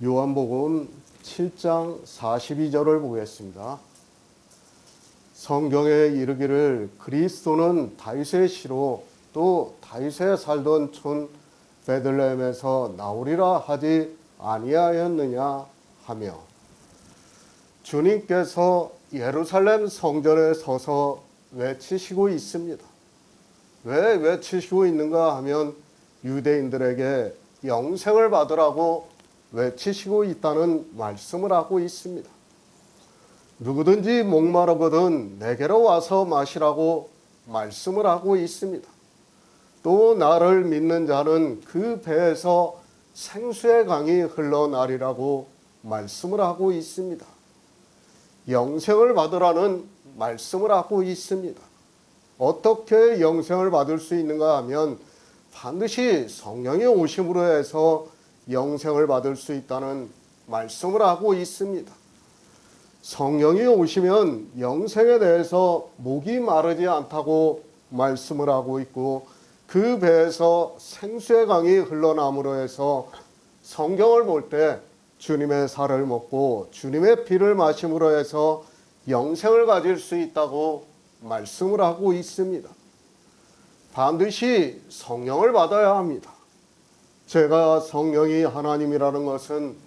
요한복음 7장 42절을 보겠습니다. 성경에 이르기를 그리스도는 다윗의 씨로 또 다윗에 살던 촌 베들레헴에서 나오리라 하지 아니하였느냐 하며, 주님께서 예루살렘 성전에 서서 외치시고 있습니다. 왜 외치시고 있는가 하면 유대인들에게 영생을 받으라고 외치시고 있다는 말씀을 하고 있습니다. 누구든지 목마르거든 내게로 와서 마시라고 말씀을 하고 있습니다. 또 나를 믿는 자는 그 배에서 생수의 강이 흘러나리라고 말씀을 하고 있습니다. 영생을 받으라는 말씀을 하고 있습니다. 어떻게 영생을 받을 수 있는가 하면 반드시 성령의 오심으로 해서 영생을 받을 수 있다는 말씀을 하고 있습니다. 성령이 오시면 영생에 대해서 목이 마르지 않다고 말씀을 하고 있고, 그 배에서 생수의 강이 흘러남으로 해서 성경을 볼 때 주님의 살을 먹고 주님의 피를 마심으로 해서 영생을 가질 수 있다고 말씀을 하고 있습니다. 반드시 성령을 받아야 합니다. 제가 성령이 하나님이라는 것은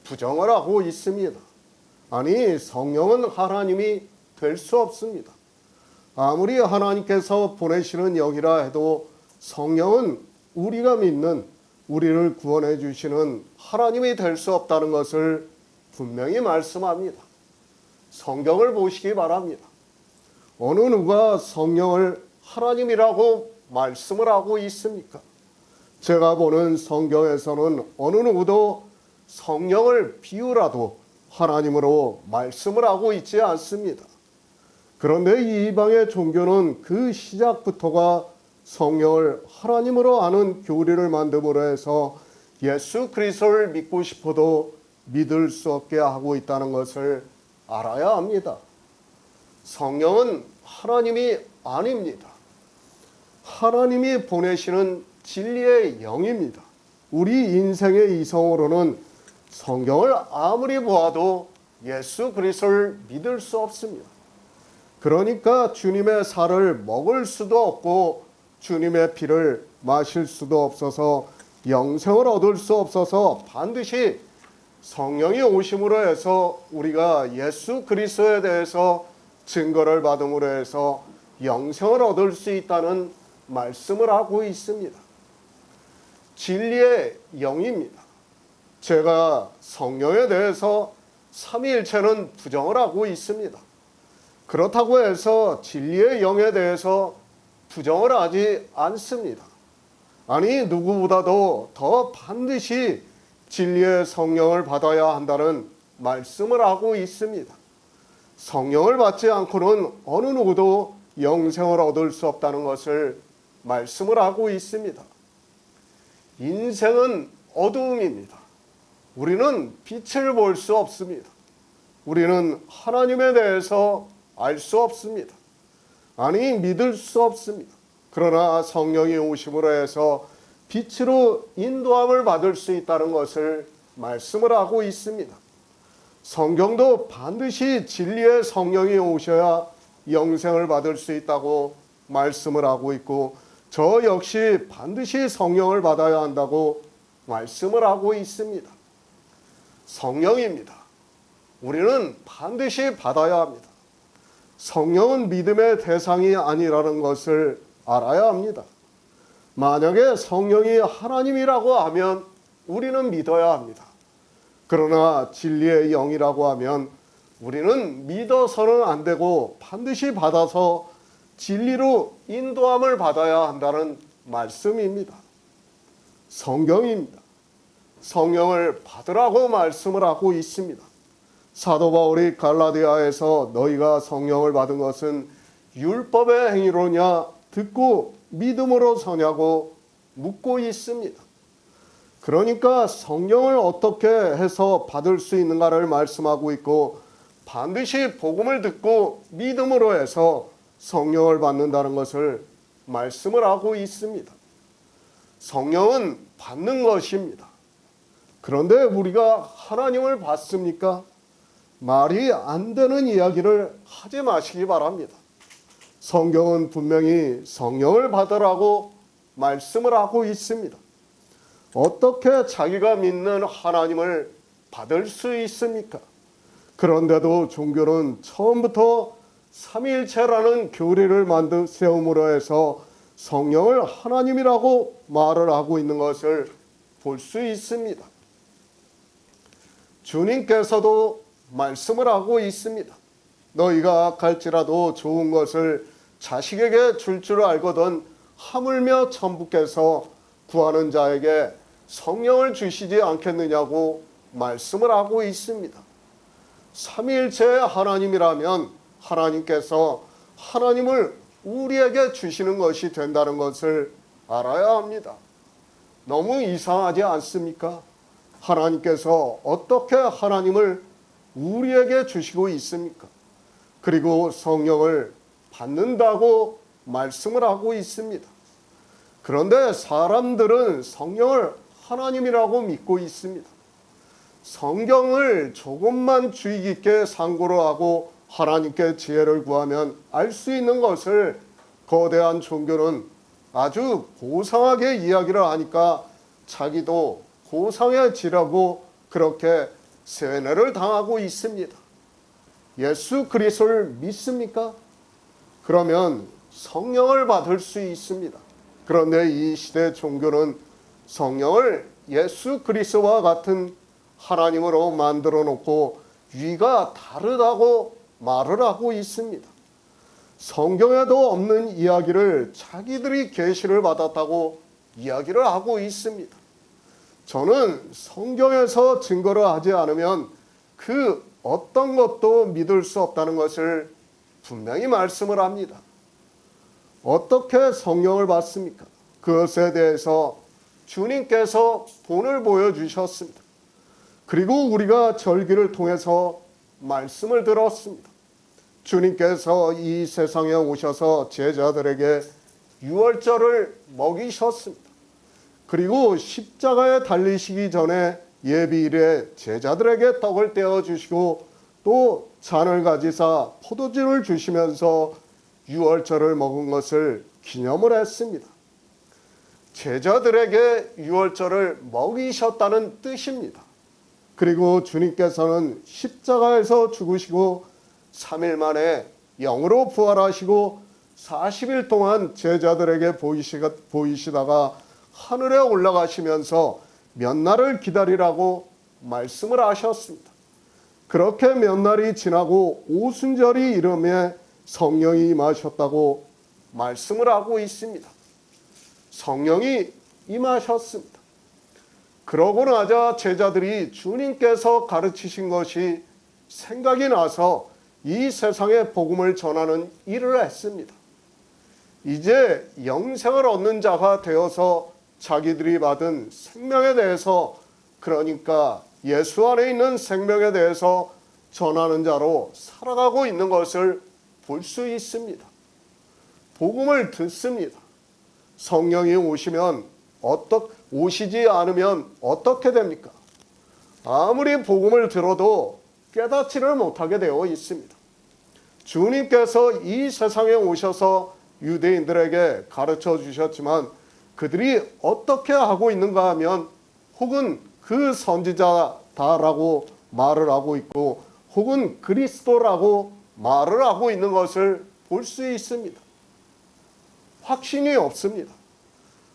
부정을 하고 있습니다. 아니, 성령은 하나님이 될 수 없습니다. 아무리 하나님께서 보내시는 영이라 해도 성령은 우리가 믿는, 우리를 구원해 주시는 하나님이 될 수 없다는 것을 분명히 말씀합니다. 성경을 보시기 바랍니다. 어느 누가 성령을 하나님이라고 말씀을 하고 있습니까? 제가 보는 성경에서는 어느 누구도 성령을 비유라도 하나님으로 말씀을 하고 있지 않습니다. 그런데 이 이방의 종교는 그 시작부터가 성령을 하나님으로 아는 교리를 만듦으로 해서 예수 그리스도를 믿고 싶어도 믿을 수 없게 하고 있다는 것을 알아야 합니다. 성령은 하나님이 아닙니다. 하나님이 보내시는 진리의 영입니다. 우리 인생의 이성으로는 성경을 아무리 보아도 예수 그리스도를 믿을 수 없습니다. 그러니까 주님의 살을 먹을 수도 없고 주님의 피를 마실 수도 없어서 영생을 얻을 수 없어서 반드시 성령이 오심으로 해서 우리가 예수 그리스도에 대해서 증거를 받음으로 해서 영생을 얻을 수 있다는 말씀을 하고 있습니다. 진리의 영입니다. 제가 성령에 대해서 삼위일체는 부정을 하고 있습니다. 그렇다고 해서 진리의 영에 대해서 부정을 하지 않습니다. 아니, 누구보다도 더 반드시 진리의 성령을 받아야 한다는 말씀을 하고 있습니다. 성령을 받지 않고는 어느 누구도 영생을 얻을 수 없다는 것을 말씀을 하고 있습니다. 인생은 어두움입니다. 우리는 빛을 볼 수 없습니다. 우리는 하나님에 대해서 알 수 없습니다. 아니, 믿을 수 없습니다. 그러나 성령이 오심으로 해서 빛으로 인도함을 받을 수 있다는 것을 말씀을 하고 있습니다. 성경도 반드시 진리의 성령이 오셔야 영생을 받을 수 있다고 말씀을 하고 있고, 저 역시 반드시 성령을 받아야 한다고 말씀을 하고 있습니다. 성령입니다. 우리는 반드시 받아야 합니다. 성령은 믿음의 대상이 아니라는 것을 알아야 합니다. 만약에 성령이 하나님이라고 하면 우리는 믿어야 합니다. 그러나 진리의 영이라고 하면 우리는 믿어서는 안 되고 반드시 받아서 진리로 인도함을 받아야 한다는 말씀입니다. 성경입니다. 성령을 받으라고 말씀을 하고 있습니다. 사도 바울이 갈라디아에서 너희가 성령을 받은 것은 율법의 행위로냐 듣고 믿음으로 서냐고 묻고 있습니다. 그러니까 성령을 어떻게 해서 받을 수 있는가를 말씀하고 있고, 반드시 복음을 듣고 믿음으로 해서 성령을 받는다는 것을 말씀을 하고 있습니다. 성령은 받는 것입니다. 그런데 우리가 하나님을 봤습니까? 말이 안 되는 이야기를 하지 마시기 바랍니다. 성경은 분명히 성령을 받으라고 말씀을 하고 있습니다. 어떻게 자기가 믿는 하나님을 받을 수 있습니까? 그런데도 종교는 처음부터 삼위일체라는 교리를 세움으로 해서 성령을 하나님이라고 말을 하고 있는 것을 볼 수 있습니다. 주님께서도 말씀을 하고 있습니다. 너희가 갈지라도 좋은 것을 자식에게 줄 알거든 하물며 천부께서 구하는 자에게 성령을 주시지 않겠느냐고 말씀을 하고 있습니다. 삼위일체의 하나님이라면 하나님께서 하나님을 우리에게 주시는 것이 된다는 것을 알아야 합니다. 너무 이상하지 않습니까? 하나님께서 어떻게 하나님을 우리에게 주시고 있습니까? 그리고 성령을 받는다고 말씀을 하고 있습니다. 그런데 사람들은 성령을 하나님이라고 믿고 있습니다. 성경을 조금만 주의 깊게 상고를 하고 하나님께 지혜를 구하면 알 수 있는 것을 거대한 종교는 아주 고상하게 이야기를 하니까 자기도 고상해지라고 그렇게 세뇌를 당하고 있습니다. 예수 그리스도를 믿습니까? 그러면 성령을 받을 수 있습니다. 그런데 이 시대 종교는 성령을 예수 그리스도와 같은 하나님으로 만들어 놓고 위가 다르다고 말을 하고 있습니다. 성경에도 없는 이야기를 자기들이 계시를 받았다고 이야기를 하고 있습니다. 저는 성경에서 증거를 하지 않으면 그 어떤 것도 믿을 수 없다는 것을 분명히 말씀을 합니다. 어떻게 성령을 받습니까? 그것에 대해서 주님께서 본을 보여주셨습니다. 그리고 우리가 절기를 통해서 말씀을 들었습니다. 주님께서 이 세상에 오셔서 제자들에게 유월절을 먹이셨습니다. 그리고 십자가에 달리시기 전에 예비일에 제자들에게 떡을 떼어주시고 또 잔을 가지사 포도주를 주시면서 유월절을 먹은 것을 기념을 했습니다. 제자들에게 유월절을 먹이셨다는 뜻입니다. 그리고 주님께서는 십자가에서 죽으시고 3일 만에 영으로 부활하시고 40일 동안 제자들에게 보이시다가 하늘에 올라가시면서 몇 날을 기다리라고 말씀을 하셨습니다. 그렇게 몇 날이 지나고 오순절이 이름에 성령이 임하셨다고 말씀을 하고 있습니다. 성령이 임하셨습니다. 그러고 나자 제자들이 주님께서 가르치신 것이 생각이 나서 이 세상에 복음을 전하는 일을 했습니다. 이제 영생을 얻는 자가 되어서 자기들이 받은 생명에 대해서, 그러니까 예수 안에 있는 생명에 대해서 전하는 자로 살아가고 있는 것을 볼 수 있습니다. 복음을 듣습니다. 성령이 오시지 않으면 어떻게 됩니까? 아무리 복음을 들어도 깨닫지를 못하게 되어 있습니다. 주님께서 이 세상에 오셔서 유대인들에게 가르쳐 주셨지만 그들이 어떻게 하고 있는가 하면 혹은 그 선지자다라고 말을 하고 있고 혹은 그리스도라고 말을 하고 있는 것을 볼 수 있습니다. 확신이 없습니다.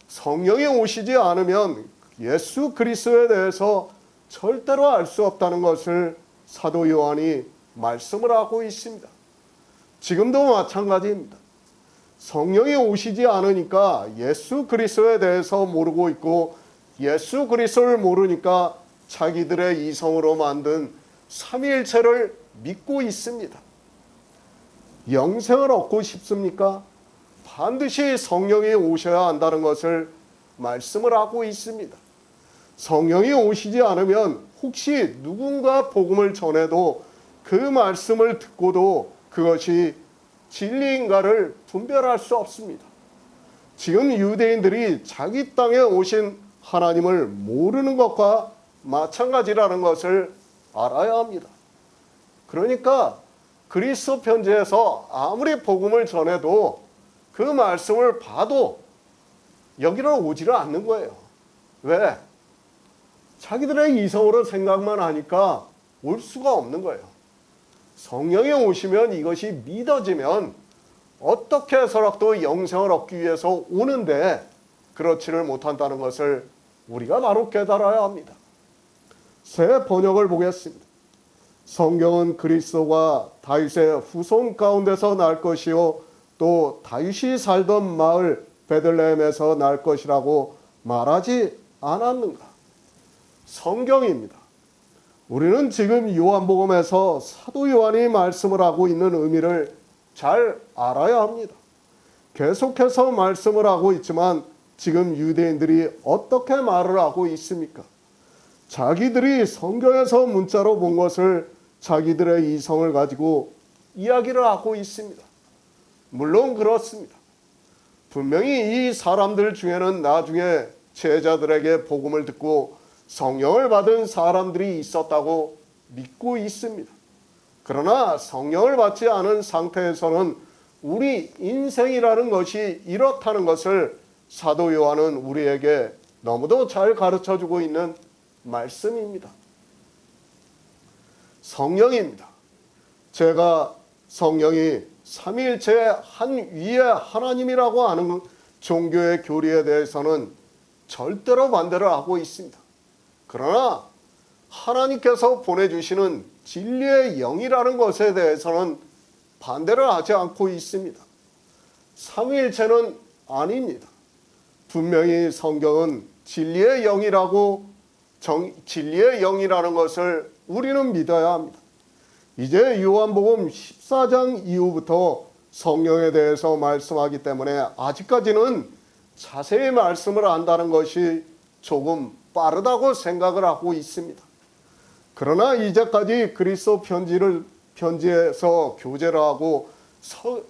성령이 오시지 않으면 예수 그리스도에 대해서 절대로 알 수 없다는 것을 사도 요한이 말씀을 하고 있습니다. 지금도 마찬가지입니다. 성령이 오시지 않으니까 예수 그리스도에 대해서 모르고 있고 예수 그리스도를 모르니까 자기들의 이성으로 만든 삼위일체를 믿고 있습니다. 영생을 얻고 싶습니까? 반드시 성령이 오셔야 한다는 것을 말씀을 하고 있습니다. 성령이 오시지 않으면 혹시 누군가 복음을 전해도 그 말씀을 듣고도 그것이 진리인가를 분별할 수 없습니다. 지금 유대인들이 자기 땅에 오신 하나님을 모르는 것과 마찬가지라는 것을 알아야 합니다. 그러니까 그리스도 편지에서 아무리 복음을 전해도 그 말씀을 봐도 여기로 오지를 않는 거예요. 왜? 자기들의 이성으로 생각만 하니까 올 수가 없는 거예요. 성령이 오시면 이것이 믿어지면 어떻게 해서라도 영생을 얻기 위해서 오는데 그렇지를 못한다는 것을 우리가 바로 깨달아야 합니다. 새 번역을 보겠습니다. 성경은 그리스도가 다윗의 후손 가운데서 날 것이요 또 다윗이 살던 마을 베들레헴에서 날 것이라고 말하지 않았는가? 성경입니다. 우리는 지금 요한복음에서 사도 요한이 말씀을 하고 있는 의미를 잘 알아야 합니다. 계속해서 말씀을 하고 있지만 지금 유대인들이 어떻게 말을 하고 있습니까? 자기들이 성경에서 문자로 본 것을 자기들의 이성을 가지고 이야기를 하고 있습니다. 물론 그렇습니다. 분명히 이 사람들 중에는 나중에 제자들에게 복음을 듣고 성령을 받은 사람들이 있었다고 믿고 있습니다. 그러나 성령을 받지 않은 상태에서는 우리 인생이라는 것이 이렇다는 것을 사도 요한은 우리에게 너무도 잘 가르쳐주고 있는 말씀입니다. 성령입니다. 제가 성령이 삼위일체의 한 위의 하나님이라고 하는 종교의 교리에 대해서는 절대로 반대를 하고 있습니다. 그러나 하나님께서 보내주시는 진리의 영이라는 것에 대해서는 반대를 하지 않고 있습니다. 삼위일체는 아닙니다. 분명히 성경은 진리의 영이라고 진리의 영이라는 것을 우리는 믿어야 합니다. 이제 요한복음 14장 이후부터 성령에 대해서 말씀하기 때문에 아직까지는 자세히 말씀을 안다는 것이 조금 빠르다고 생각을 하고 있습니다. 그러나 이제까지 그리스도 편지에서 교제를 하고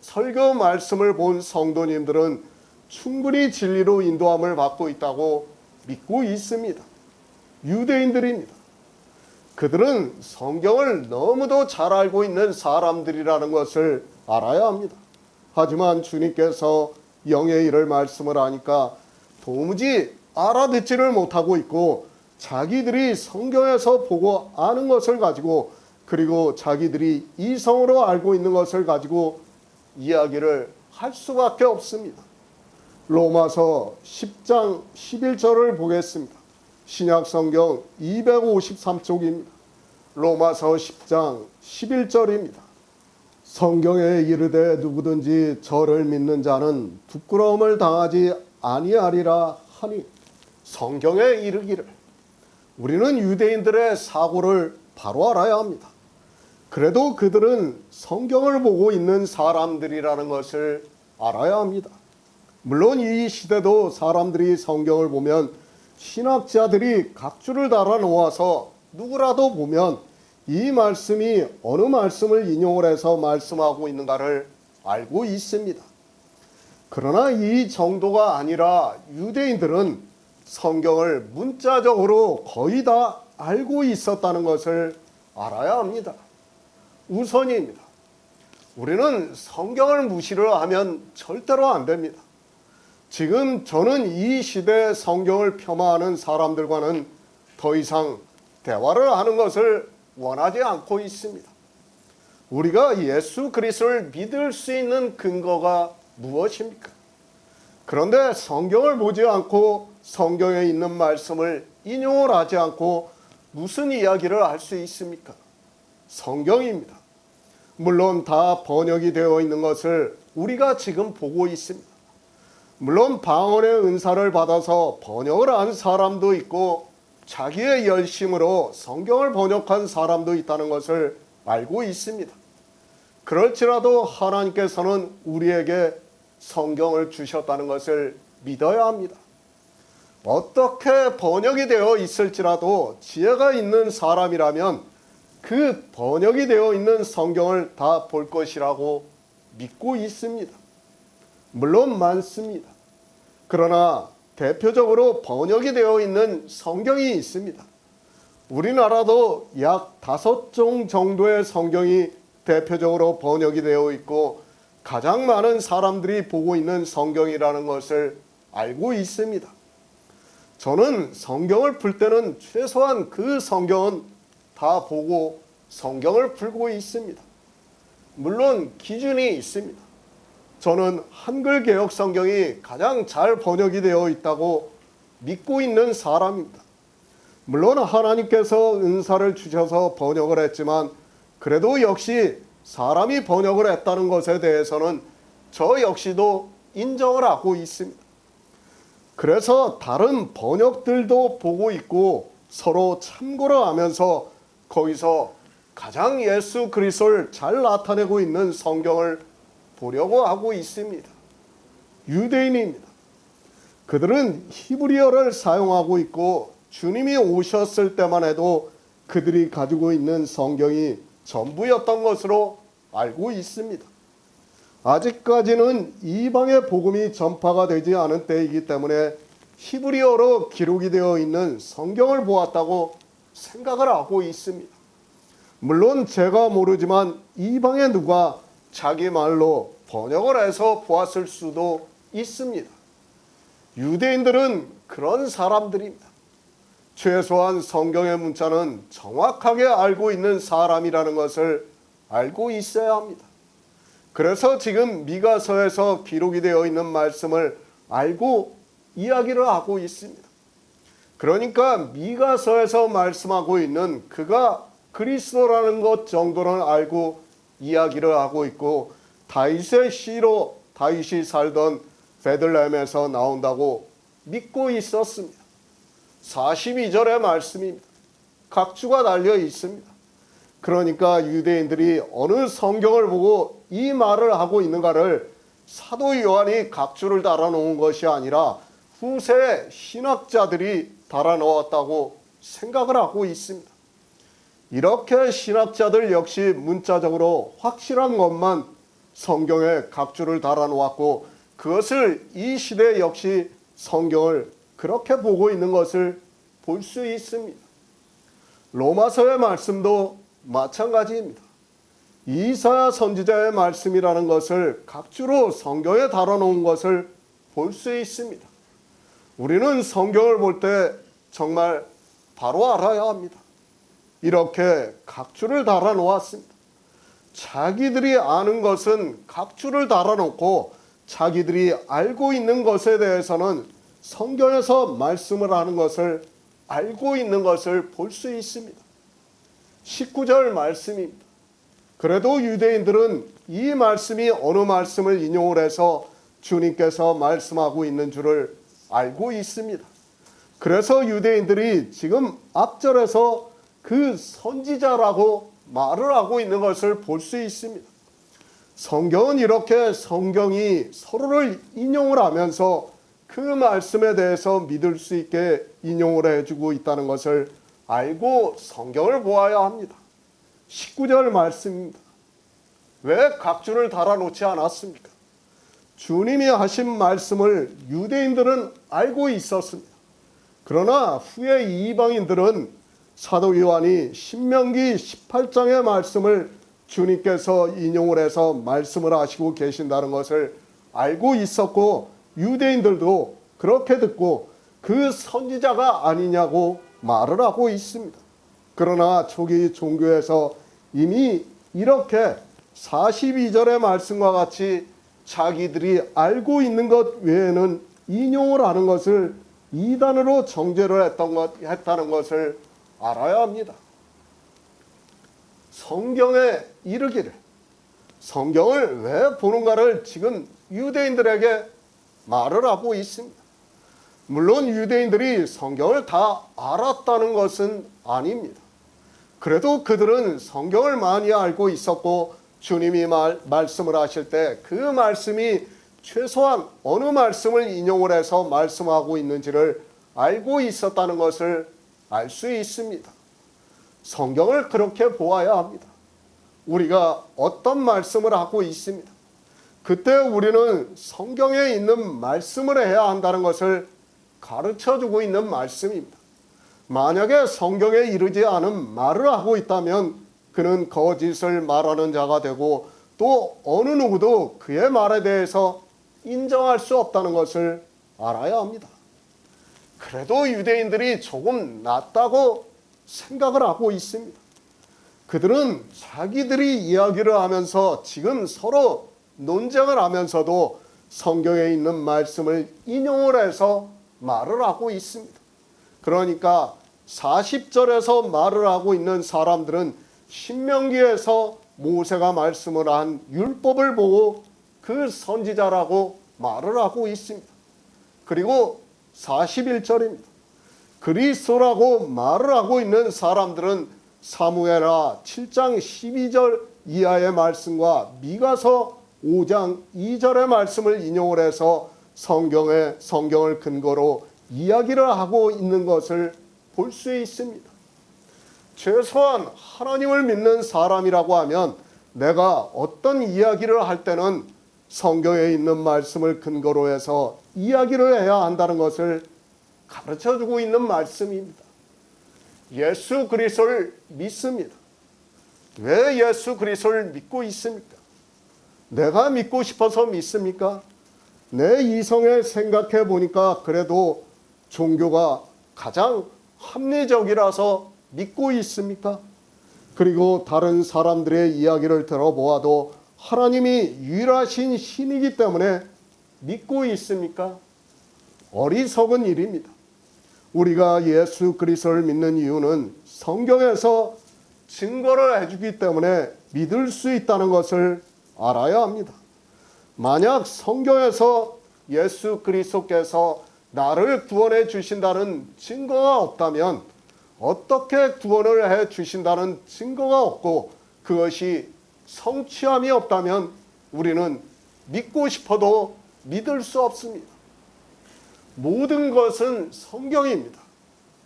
설교 말씀을 본 성도님들은 충분히 진리로 인도함을 받고 있다고 믿고 있습니다. 유대인들입니다. 그들은 성경을 너무도 잘 알고 있는 사람들이라는 것을 알아야 합니다. 하지만 주님께서 영의 일을 말씀을 하니까 도무지 알아듣지를 못하고 있고 자기들이 성경에서 보고 아는 것을 가지고 그리고 자기들이 이성으로 알고 있는 것을 가지고 이야기를 할 수밖에 없습니다. 로마서 10장 11절을 보겠습니다. 신약성경 253쪽입니다. 로마서 10장 11절입니다. 성경에 이르되 누구든지 저를 믿는 자는 부끄러움을 당하지 아니하리라 하니 성경에 이르기를 우리는 유대인들의 사고를 바로 알아야 합니다. 그래도 그들은 성경을 보고 있는 사람들이라는 것을 알아야 합니다. 물론 이 시대도 사람들이 성경을 보면 신학자들이 각주를 달아 놓아서 누구라도 보면 이 말씀이 어느 말씀을 인용을 해서 말씀하고 있는가를 알고 있습니다. 그러나 이 정도가 아니라 유대인들은 성경을 문자적으로 거의 다 알고 있었다는 것을 알아야 합니다. 우선입니다. 우리는 성경을 무시를 하면 절대로 안 됩니다. 지금 저는 이 시대의 성경을 폄하하는 사람들과는 더 이상 대화를 하는 것을 원하지 않고 있습니다. 우리가 예수 그리스도를 믿을 수 있는 근거가 무엇입니까? 그런데 성경을 보지 않고 성경에 있는 말씀을 인용을 하지 않고 무슨 이야기를 할 수 있습니까? 성경입니다. 물론 다 번역이 되어 있는 것을 우리가 지금 보고 있습니다. 물론 방언의 은사를 받아서 번역을 한 사람도 있고 자기의 열심으로 성경을 번역한 사람도 있다는 것을 알고 있습니다. 그럴지라도 하나님께서는 우리에게 성경을 주셨다는 것을 믿어야 합니다. 어떻게 번역이 되어 있을지라도 지혜가 있는 사람이라면 그 번역이 되어 있는 성경을 다 볼 것이라고 믿고 있습니다. 물론 많습니다. 그러나 대표적으로 번역이 되어 있는 성경이 있습니다. 우리나라도 약 5종 정도의 성경이 대표적으로 번역이 되어 있고 가장 많은 사람들이 보고 있는 성경이라는 것을 알고 있습니다. 저는 성경을 풀 때는 최소한 그 성경은 다 보고 성경을 풀고 있습니다. 물론 기준이 있습니다. 저는 한글 개역 성경이 가장 잘 번역이 되어 있다고 믿고 있는 사람입니다. 물론 하나님께서 은사를 주셔서 번역을 했지만 그래도 역시 사람이 번역을 했다는 것에 대해서는 저 역시도 인정을 하고 있습니다. 그래서 다른 번역들도 보고 있고 서로 참고를 하면서 거기서 가장 예수 그리스도를 잘 나타내고 있는 성경을 보려고 하고 있습니다. 유대인입니다. 그들은 히브리어를 사용하고 있고 주님이 오셨을 때만 해도 그들이 가지고 있는 성경이 전부였던 것으로 알고 있습니다. 아직까지는 이방의 복음이 전파가 되지 않은 때이기 때문에 히브리어로 기록이 되어 있는 성경을 보았다고 생각을 하고 있습니다. 물론 제가 모르지만 이방의 누가 자기 말로 번역을 해서 보았을 수도 있습니다. 유대인들은 그런 사람들입니다. 최소한 성경의 문자는 정확하게 알고 있는 사람이라는 것을 알고 있어야 합니다. 그래서 지금 미가서에서 기록이 되어 있는 말씀을 알고 이야기를 하고 있습니다. 그러니까 미가서에서 말씀하고 있는 그가 그리스도라는 것 정도는 알고 이야기를 하고 있고 다윗의 시로 다윗이 살던 베들레헴에서 나온다고 믿고 있었습니다. 42절의 말씀입니다. 각주가 달려 있습니다. 그러니까 유대인들이 어느 성경을 보고 이 말을 하고 있는가를 사도 요한이 각주를 달아놓은 것이 아니라 후세 신학자들이 달아놓았다고 생각을 하고 있습니다. 이렇게 신학자들 역시 문자적으로 확실한 것만 성경에 각주를 달아놓았고 그것을 이 시대 역시 성경을 그렇게 보고 있는 것을 볼 수 있습니다. 로마서의 말씀도 마찬가지입니다. 이사야 선지자의 말씀이라는 것을 각주로 성경에 달아놓은 것을 볼 수 있습니다. 우리는 성경을 볼 때 정말 바로 알아야 합니다. 이렇게 각주를 달아놓았습니다. 자기들이 아는 것은 각주를 달아놓고 자기들이 알고 있는 것에 대해서는 성경에서 말씀을 하는 것을 알고 있는 것을 볼 수 있습니다. 19절 말씀입니다. 그래도 유대인들은 이 말씀이 어느 말씀을 인용을 해서 주님께서 말씀하고 있는 줄을 알고 있습니다. 그래서 유대인들이 지금 앞절에서 그 선지자라고 말을 하고 있는 것을 볼 수 있습니다. 성경은 이렇게 성경이 서로를 인용을 하면서 그 말씀에 대해서 믿을 수 있게 인용을 해주고 있다는 것을 알고 성경을 보아야 합니다. 19절 말씀입니다. 왜 각주를 달아놓지 않았습니까? 주님이 하신 말씀을 유대인들은 알고 있었습니다. 그러나 후에 이방인들은 사도 요한이 신명기 18장의 말씀을 주님께서 인용을 해서 말씀을 하시고 계신다는 것을 알고 있었고 유대인들도 그렇게 듣고 그 선지자가 아니냐고 말을 하고 있습니다. 그러나 초기 종교에서 이미 이렇게 42절의 말씀과 같이 자기들이 알고 있는 것 외에는 인용을 하는 것을 이단으로 정죄를 했다는 것을 알아야 합니다. 성경에 이르기를 성경을 왜 보는가를 지금 유대인들에게 말을 하고 있습니다. 물론 유대인들이 성경을 다 알았다는 것은 아닙니다. 그래도 그들은 성경을 많이 알고 있었고 주님이 말씀을 하실 때 그 말씀이 최소한 어느 말씀을 인용을 해서 말씀하고 있는지를 알고 있었다는 것을 알 수 있습니다. 성경을 그렇게 보아야 합니다. 우리가 어떤 말씀을 하고 있습니다. 그때 우리는 성경에 있는 말씀을 해야 한다는 것을 가르쳐주고 있는 말씀입니다. 만약에 성경에 이르지 않은 말을 하고 있다면 그는 거짓을 말하는 자가 되고 또 어느 누구도 그의 말에 대해서 인정할 수 없다는 것을 알아야 합니다. 그래도 유대인들이 조금 낫다고 생각을 하고 있습니다. 그들은 자기들이 이야기를 하면서 지금 서로 논쟁을 하면서도 성경에 있는 말씀을 인용을 해서 말을 하고 있습니다. 그러니까 40절에서 말을 하고 있는 사람들은 신명기에서 모세가 말씀을 한 율법을 보고 그 선지자라고 말을 하고 있습니다. 그리고 41절입니다. 그리스도라고 말을 하고 있는 사람들은 사무엘하 7장 12절 이하의 말씀과 미가서 5장 2절의 말씀을 인용을 해서 성경을 근거로 이야기를 하고 있는 것을 볼 수 있습니다. 최소한 하나님을 믿는 사람이라고 하면 내가 어떤 이야기를 할 때는 성경에 있는 말씀을 근거로 해서 이야기를 해야 한다는 것을 가르쳐주고 있는 말씀입니다. 예수 그리스도를 믿습니다. 왜 예수 그리스도를 믿고 있습니까? 내가 믿고 싶어서 믿습니까? 내 이성에 생각해 보니까 그래도 종교가 가장 합리적이라서 믿고 있습니까? 그리고 다른 사람들의 이야기를 들어보아도 하나님이 유일하신 신이기 때문에 믿고 있습니까? 어리석은 일입니다. 우리가 예수 그리스도를 믿는 이유는 성경에서 증거를 해주기 때문에 믿을 수 있다는 것을 알아야 합니다. 만약 성경에서 예수 그리스도께서 나를 구원해 주신다는 증거가 없다면 어떻게 구원을 해 주신다는 증거가 없고 그것이 성취함이 없다면 우리는 믿고 싶어도 믿을 수 없습니다. 모든 것은 성경입니다.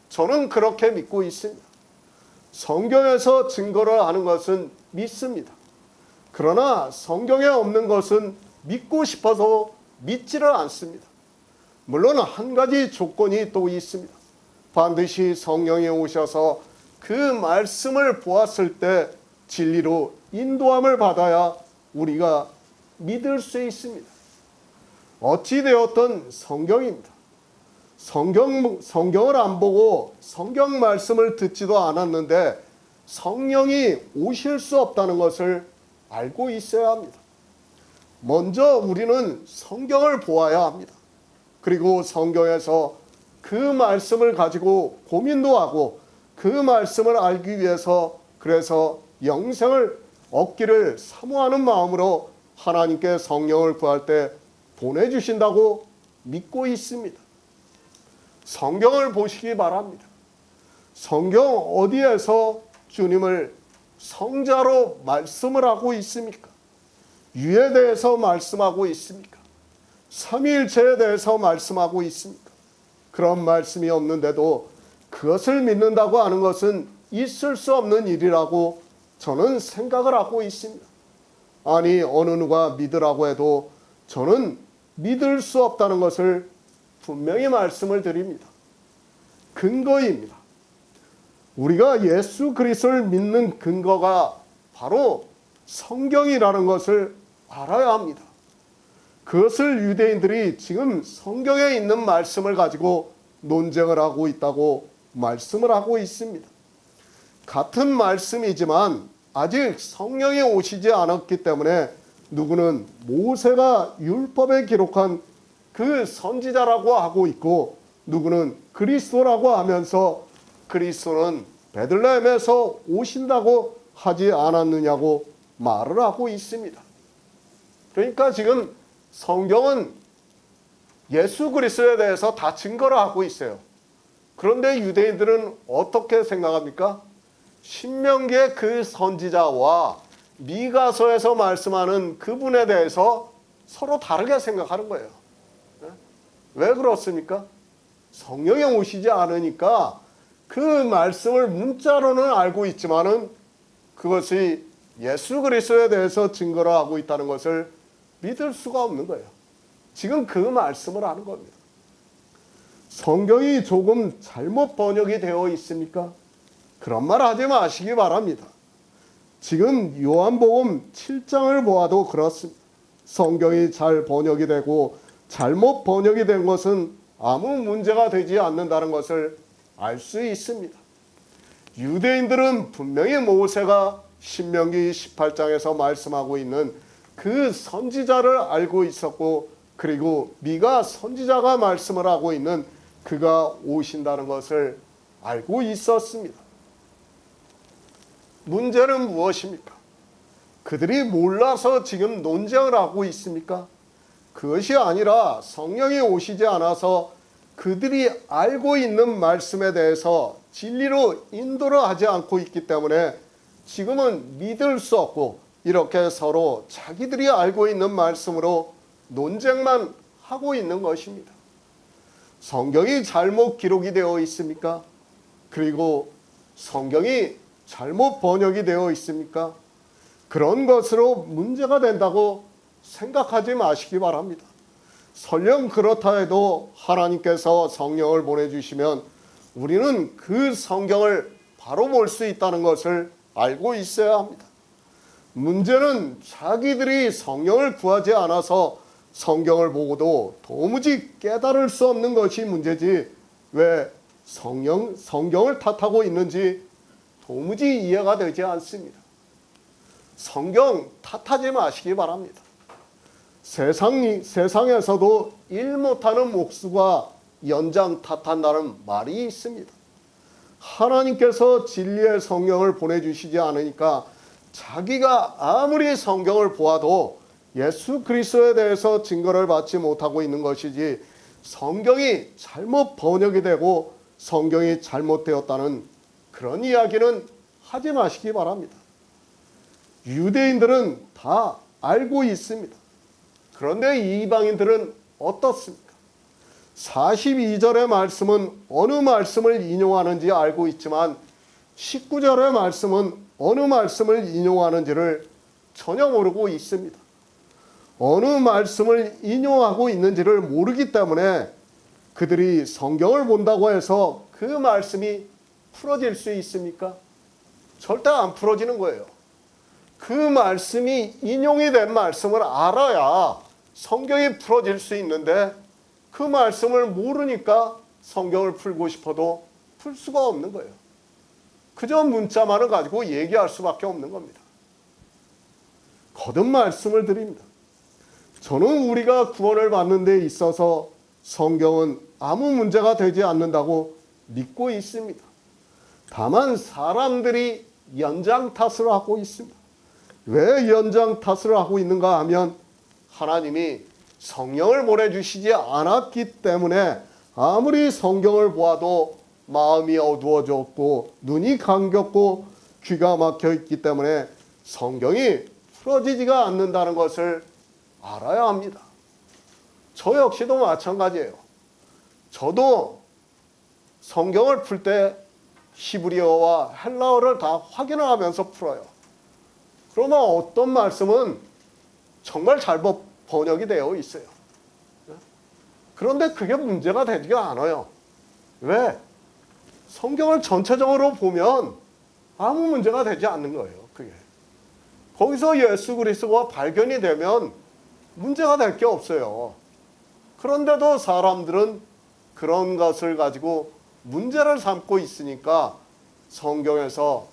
저는 그렇게 믿고 있습니다. 성경에서 증거를 하는 것은 믿습니다. 그러나 성경에 없는 것은 믿고 싶어서 믿지를 않습니다. 물론 한 가지 조건이 또 있습니다. 반드시 성령이 오셔서 그 말씀을 보았을 때 진리로 인도함을 받아야 우리가 믿을 수 있습니다. 어찌되었든 성경입니다. 성경을 안 보고 성경 말씀을 듣지도 않았는데 성령이 오실 수 없다는 것을 알고 있어야 합니다. 먼저 우리는 성경을 보아야 합니다. 그리고 성경에서 그 말씀을 가지고 고민도 하고 그 말씀을 알기 위해서 그래서 영생을 얻기를 사모하는 마음으로 하나님께 성령을 구할 때 보내주신다고 믿고 있습니다. 성경을 보시기 바랍니다. 성경 어디에서 주님을 성자로 말씀을 하고 있습니까? 유에 대해서 말씀하고 있습니까? 삼위일체에 대해서 말씀하고 있습니까? 그런 말씀이 없는데도 그것을 믿는다고 하는 것은 있을 수 없는 일이라고 저는 생각을 하고 있습니다. 아니 어느 누가 믿으라고 해도 저는 믿을 수 없다는 것을 분명히 말씀을 드립니다. 근거입니다. 우리가 예수 그리스도를 믿는 근거가 바로 성경이라는 것을 알아야 합니다. 그것을 유대인들이 지금 성경에 있는 말씀을 가지고 논쟁을 하고 있다고 말씀을 하고 있습니다. 같은 말씀이지만 아직 성령이 오시지 않았기 때문에 누구는 모세가 율법에 기록한 그 선지자라고 하고 있고 누구는 그리스도라고 하면서 그리스도는 베들레헴에서 오신다고 하지 않았느냐고 말을 하고 있습니다. 그러니까 지금 성경은 예수 그리스도에 대해서 다 증거를 하고 있어요. 그런데 유대인들은 어떻게 생각합니까? 신명기의 그 선지자와 미가서에서 말씀하는 그분에 대해서 서로 다르게 생각하는 거예요. 왜 그렇습니까? 성령이 오시지 않으니까 그 말씀을 문자로는 알고 있지만은 그것이 예수 그리스도에 대해서 증거를 하고 있다는 것을 믿을 수가 없는 거예요. 지금 그 말씀을 하는 겁니다. 성경이 조금 잘못 번역이 되어 있습니까? 그런 말 하지 마시기 바랍니다. 지금 요한복음 7장을 보아도 그렇습니다. 성경이 잘 번역이 되고 잘못 번역이 된 것은 아무 문제가 되지 않는다는 것을 알 수 있습니다. 유대인들은 분명히 모세가 신명기 18장에서 말씀하고 있는 그 선지자를 알고 있었고, 그리고 미가 선지자가 말씀을 하고 있는 그가 오신다는 것을 알고 있었습니다. 문제는 무엇입니까? 그들이 몰라서 지금 논쟁을 하고 있습니까? 그것이 아니라 성령이 오시지 않아서 그들이 알고 있는 말씀에 대해서 진리로 인도를 하지 않고 있기 때문에 지금은 믿을 수 없고 이렇게 서로 자기들이 알고 있는 말씀으로 논쟁만 하고 있는 것입니다. 성경이 잘못 기록이 되어 있습니까? 그리고 성경이 잘못 번역이 되어 있습니까? 그런 것으로 문제가 된다고 생각하지 마시기 바랍니다. 설령 그렇다 해도 하나님께서 성령을 보내주시면 우리는 그 성경을 바로 볼 수 있다는 것을 알고 있어야 합니다. 문제는 자기들이 성령을 구하지 않아서 성경을 보고도 도무지 깨달을 수 없는 것이 문제지, 왜 성경을 탓하고 있는지 도무지 이해가 되지 않습니다. 성경 탓하지 마시기 바랍니다. 세상에서도 일 못하는 목수가 연장 탓한다는 말이 있습니다. 하나님께서 진리의 성령을 보내주시지 않으니까 자기가 아무리 성경을 보아도 예수 그리스도에 대해서 증거를 받지 못하고 있는 것이지, 성경이 잘못 번역이 되고 성경이 잘못되었다는 그런 이야기는 하지 마시기 바랍니다. 유대인들은 다 알고 있습니다. 그런데 이방인들은 어떻습니까? 42절의 말씀은 어느 말씀을 인용하는지 알고 있지만 19절의 말씀은 어느 말씀을 인용하는지를 전혀 모르고 있습니다. 어느 말씀을 인용하고 있는지를 모르기 때문에 그들이 성경을 본다고 해서 그 말씀이 풀어질 수 있습니까? 절대 안 풀어지는 거예요. 그 말씀이 인용이 된 말씀을 알아야 성경이 풀어질 수 있는데, 그 말씀을 모르니까 성경을 풀고 싶어도 풀 수가 없는 거예요. 그저 문자만을 가지고 얘기할 수밖에 없는 겁니다. 거듭 말씀을 드립니다. 저는 우리가 구원을 받는 데 있어서 성경은 아무 문제가 되지 않는다고 믿고 있습니다. 다만 사람들이 연장 탓을 하고 있습니다. 왜 연장 탓을 하고 있는가 하면, 하나님이 성령을 보내주시지 않았기 때문에 아무리 성경을 보아도 마음이 어두워졌고 눈이 감겼고 귀가 막혀 있기 때문에 성경이 풀어지지가 않는다는 것을 알아야 합니다. 저 역시도 마찬가지예요. 저도 성경을 풀 때 히브리어와 헬라어를 다 확인을 하면서 풀어요. 그러면 어떤 말씀은 정말 잘못 번역이 되어 있어요. 그런데 그게 문제가 되지가 않아요. 왜? 성경을 전체적으로 보면 아무 문제가 되지 않는 거예요. 그게. 거기서 예수 그리스도가 발견이 되면 문제가 될 게 없어요. 그런데도 사람들은 그런 것을 가지고 문제를 삼고 있으니까 성경에서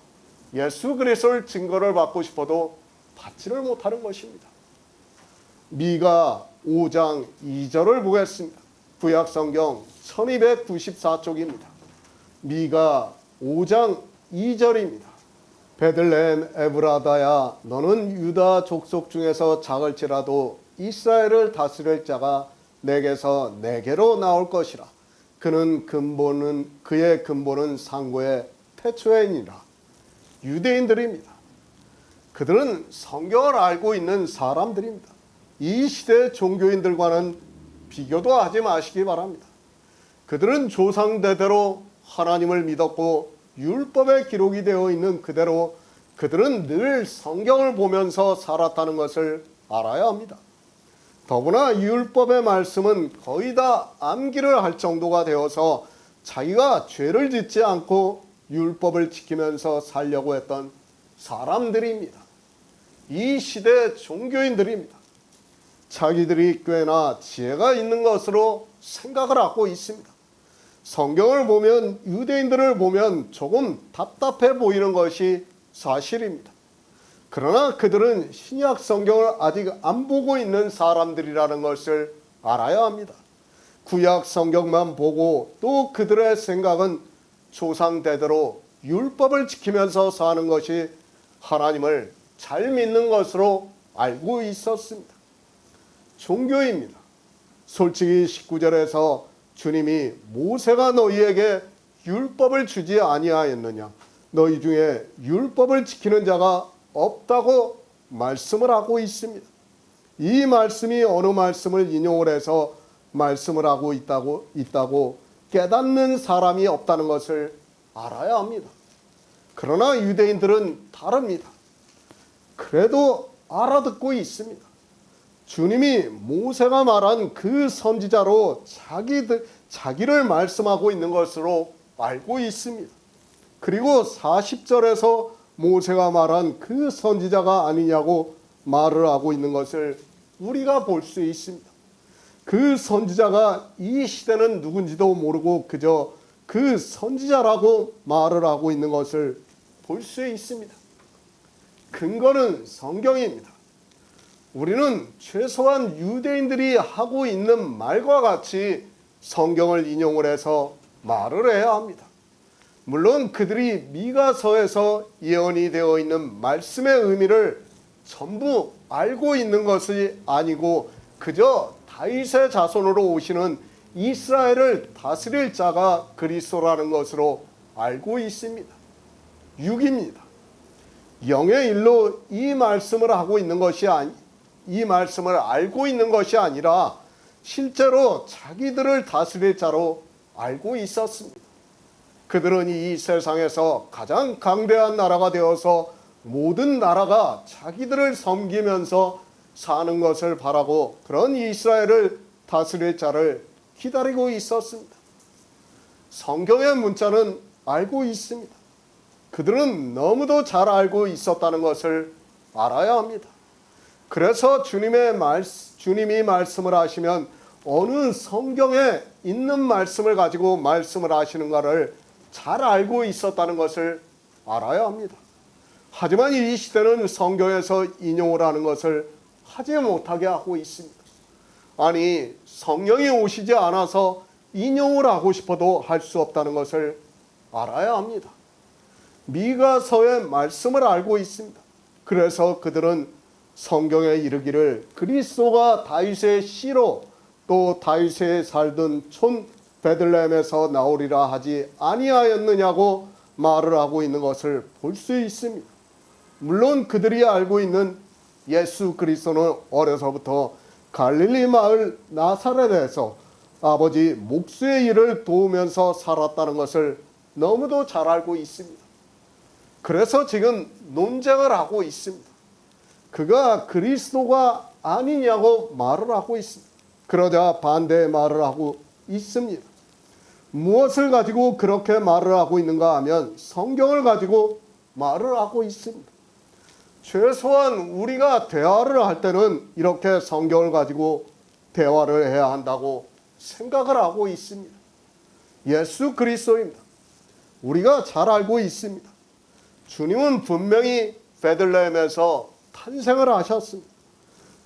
예수 그리스도를 증거를 받고 싶어도 받지를 못하는 것입니다. 미가 5장 2절을 보겠습니다. 구약성경 1294쪽입니다. 미가 5장 2절입니다. 베들레헴 에브라다야, 너는 유다 족속 중에서 작을지라도 이스라엘을 다스릴 자가 내게서 내게로 나올 것이라. 그의 근본은 상고의 태초에니라. 유대인들입니다. 그들은 성경을 알고 있는 사람들입니다. 이 시대 종교인들과는 비교도 하지 마시기 바랍니다. 그들은 조상대대로 하나님을 믿었고 율법에 기록이 되어 있는 그대로 그들은 늘 성경을 보면서 살았다는 것을 알아야 합니다. 더구나 율법의 말씀은 거의 다 암기를 할 정도가 되어서 자기가 죄를 짓지 않고 율법을 지키면서 살려고 했던 사람들입니다. 이 시대 종교인들입니다. 자기들이 꽤나 지혜가 있는 것으로 생각을 하고 있습니다. 성경을 보면, 유대인들을 보면 조금 답답해 보이는 것이 사실입니다. 그러나 그들은 신약 성경을 아직 안 보고 있는 사람들이라는 것을 알아야 합니다. 구약 성경만 보고 또 그들의 생각은 조상대대로 율법을 지키면서 사는 것이 하나님을 잘 믿는 것으로 알고 있었습니다. 종교입니다. 솔직히 19절에서 주님이 모세가 너희에게 율법을 주지 아니하였느냐, 너희 중에 율법을 지키는 자가 없다고 말씀을 하고 있습니다. 이 말씀이 어느 말씀을 인용을 해서 말씀을 하고 있다고 깨닫는 사람이 없다는 것을 알아야 합니다. 그러나 유대인들은 다릅니다. 그래도 알아듣고 있습니다. 주님이 모세가 말한 그 선지자로 자기를 말씀하고 있는 것으로 알고 있습니다. 그리고 40절에서 모세가 말한 그 선지자가 아니냐고 말을 하고 있는 것을 우리가 볼 수 있습니다. 그 선지자가 이 시대는 누군지도 모르고 그저 그 선지자라고 말을 하고 있는 것을 볼 수 있습니다. 근거는 성경입니다. 우리는 최소한 유대인들이 하고 있는 말과 같이 성경을 인용을 해서 말을 해야 합니다. 물론 그들이 미가서에서 예언이 되어 있는 말씀의 의미를 전부 알고 있는 것이 아니고 그저 다윗의 자손으로 오시는 이스라엘을 다스릴 자가 그리스도라는 것으로 알고 있습니다. 6입니다. 영의 일로 이 말씀을 하고 있는 것이 이 말씀을 알고 있는 것이 아니라 실제로 자기들을 다스릴 자로 알고 있었습니다. 그들은 이 세상에서 가장 강대한 나라가 되어서 모든 나라가 자기들을 섬기면서 사는 것을 바라고 그런 이스라엘을 다스릴 자를 기다리고 있었습니다. 성경의 문자는 알고 있습니다. 그들은 너무도 잘 알고 있었다는 것을 알아야 합니다. 그래서 주님이 말씀을 하시면 어느 성경에 있는 말씀을 가지고 말씀을 하시는가를 잘 알고 있었다는 것을 알아야 합니다. 하지만 이 시대는 성경에서 인용을 하는 것을 하지 못하게 하고 있습니다. 아니, 성령이 오시지 않아서 인용을 하고 싶어도 할 수 없다는 것을 알아야 합니다. 미가서의 말씀을 알고 있습니다. 그래서 그들은 성경에 이르기를 그리스도가 다윗의 씨로 또 다윗에 살던 촌 베들레헴에서 나오리라 하지 아니하였느냐고 말을 하고 있는 것을 볼 수 있습니다. 물론 그들이 알고 있는 예수 그리스도는 어려서부터 갈릴리 마을 나사렛에서 아버지 목수의 일을 도우면서 살았다는 것을 너무도 잘 알고 있습니다. 그래서 지금 논쟁을 하고 있습니다. 그가 그리스도가 아니냐고 말을 하고 있습니다. 그러자 반대의 말을 하고 있습니다. 무엇을 가지고 그렇게 말을 하고 있는가 하면 성경을 가지고 말을 하고 있습니다. 최소한 우리가 대화를 할 때는 이렇게 성경을 가지고 대화를 해야 한다고 생각을 하고 있습니다. 예수 그리스도입니다. 우리가 잘 알고 있습니다. 주님은 분명히 베들레헴에서 탄생을 하셨습니다.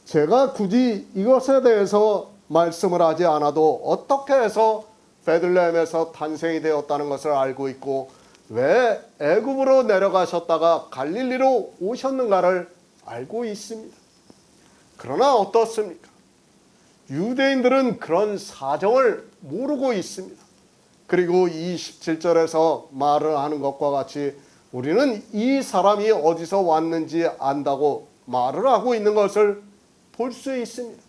제가 굳이 이것에 대해서 말씀을 하지 않아도 어떻게 해서 베들레헴에서 탄생이 되었다는 것을 알고 있고 왜 애굽으로 내려가셨다가 갈릴리로 오셨는가를 알고 있습니다. 그러나 어떻습니까? 유대인들은 그런 사정을 모르고 있습니다. 그리고 27절에서 말을 하는 것과 같이 우리는 이 사람이 어디서 왔는지 안다고 말을 하고 있는 것을 볼 수 있습니다.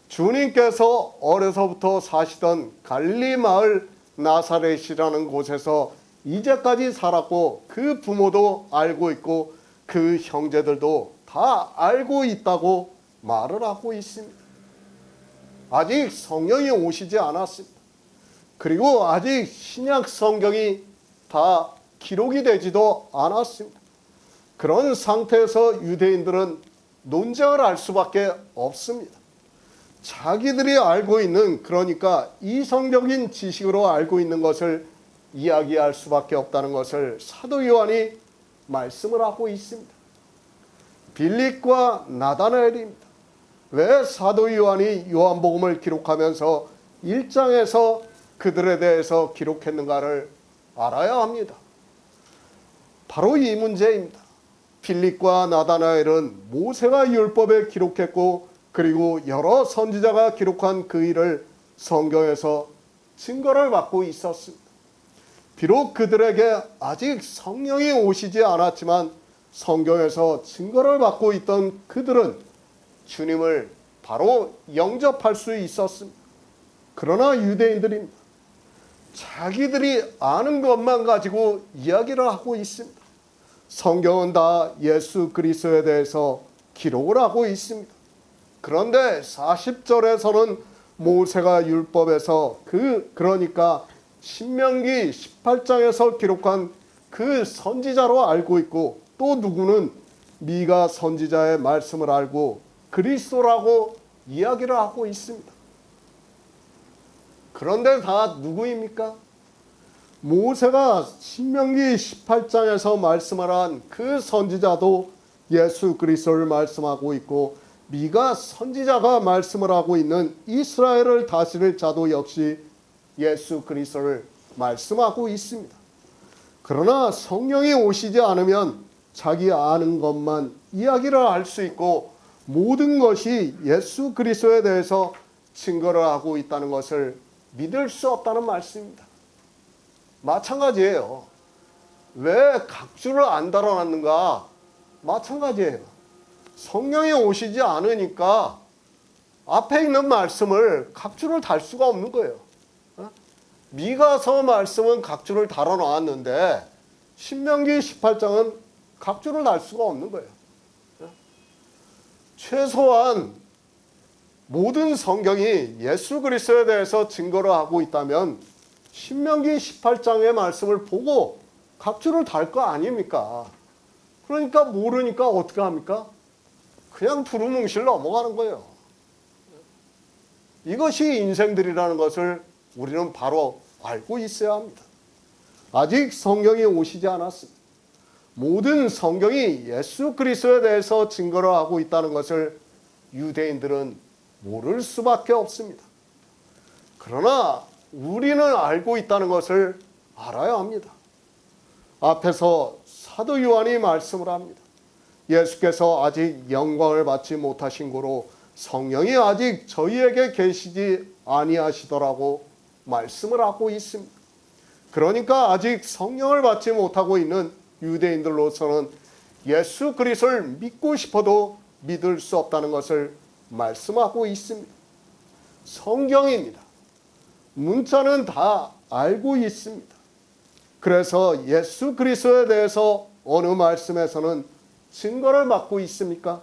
주님께서 어려서부터 사시던 갈릴리 마을 나사렛이라는 곳에서 이제까지 살았고 그 부모도 알고 있고 그 형제들도 다 알고 있다고 말을 하고 있습니다. 아직 성령이 오시지 않았습니다. 그리고 아직 신약 성경이 다 기록이 되지도 않았습니다. 그런 상태에서 유대인들은 논쟁을 할 수밖에 없습니다. 자기들이 알고 있는, 그러니까 이성적인 지식으로 알고 있는 것을 이야기할 수밖에 없다는 것을 사도 요한이 말씀을 하고 있습니다. 빌립과 나다나엘입니다. 왜 사도 요한이 요한복음을 기록하면서 1장에서 그들에 대해서 기록했는가를 알아야 합니다. 바로 이 문제입니다. 빌립과 나다나엘은 모세가 율법에 기록했고 그리고 여러 선지자가 기록한 그 일을 성경에서 증거를 받고 있었습니다. 비록 그들에게 아직 성령이 오시지 않았지만 성경에서 증거를 받고 있던 그들은 주님을 바로 영접할 수 있었습니다. 그러나 유대인들입니다. 자기들이 아는 것만 가지고 이야기를 하고 있습니다. 성경은 다 예수 그리스도에 대해서 기록을 하고 있습니다. 그런데 40절에서는 모세가 율법에서 그러니까 신명기 18장에서 기록한 그 선지자로 알고 있고 또 누구는 미가 선지자의 말씀을 알고 그리스도라고 이야기를 하고 있습니다. 그런데 다 누구입니까? 모세가 신명기 18장에서 말씀을 한 그 선지자도 예수 그리스도를 말씀하고 있고 미가 선지자가 말씀을 하고 있는 이스라엘을 다스릴 자도 역시 예수 그리스도를 말씀하고 있습니다. 그러나 성령이 오시지 않으면 자기 아는 것만 이야기를 할 수 있고 모든 것이 예수 그리스도에 대해서 증거를 하고 있다는 것을 믿을 수 없다는 말씀입니다. 마찬가지예요. 왜 각주를 안 달아놨는가? 마찬가지예요. 성령이 오시지 않으니까 앞에 있는 말씀을 각주를 달 수가 없는 거예요. 미가서 말씀은 각주를 달아놨는데 신명기 18장은 각주를 달 수가 없는 거예요. 최소한 모든 성경이 예수 그리스도에 대해서 증거를 하고 있다면 신명기 18장의 말씀을 보고 각주를 달 거 아닙니까? 그러니까 모르니까 어떻게 합니까? 그냥 두루뭉실 넘어가는 거예요. 이것이 인생들이라는 것을 우리는 바로 알고 있어야 합니다. 아직 성경이 오시지 않았습니다. 모든 성경이 예수 그리스도에 대해서 증거를 하고 있다는 것을 유대인들은 모를 수밖에 없습니다. 그러나 우리는 알고 있다는 것을 알아야 합니다. 앞에서 사도 요한이 말씀을 합니다. 예수께서 아직 영광을 받지 못하신 고로 성령이 아직 저희에게 계시지 아니하시더라고 말씀을 하고 있습니다. 그러니까 아직 성령을 받지 못하고 있는 유대인들로서는 예수 그리스도를 믿고 싶어도 믿을 수 없다는 것을 말씀하고 있습니다. 성경입니다. 문자는 다 알고 있습니다. 그래서 예수 그리스도에 대해서 어느 말씀에서는 증거를 받고 있습니까?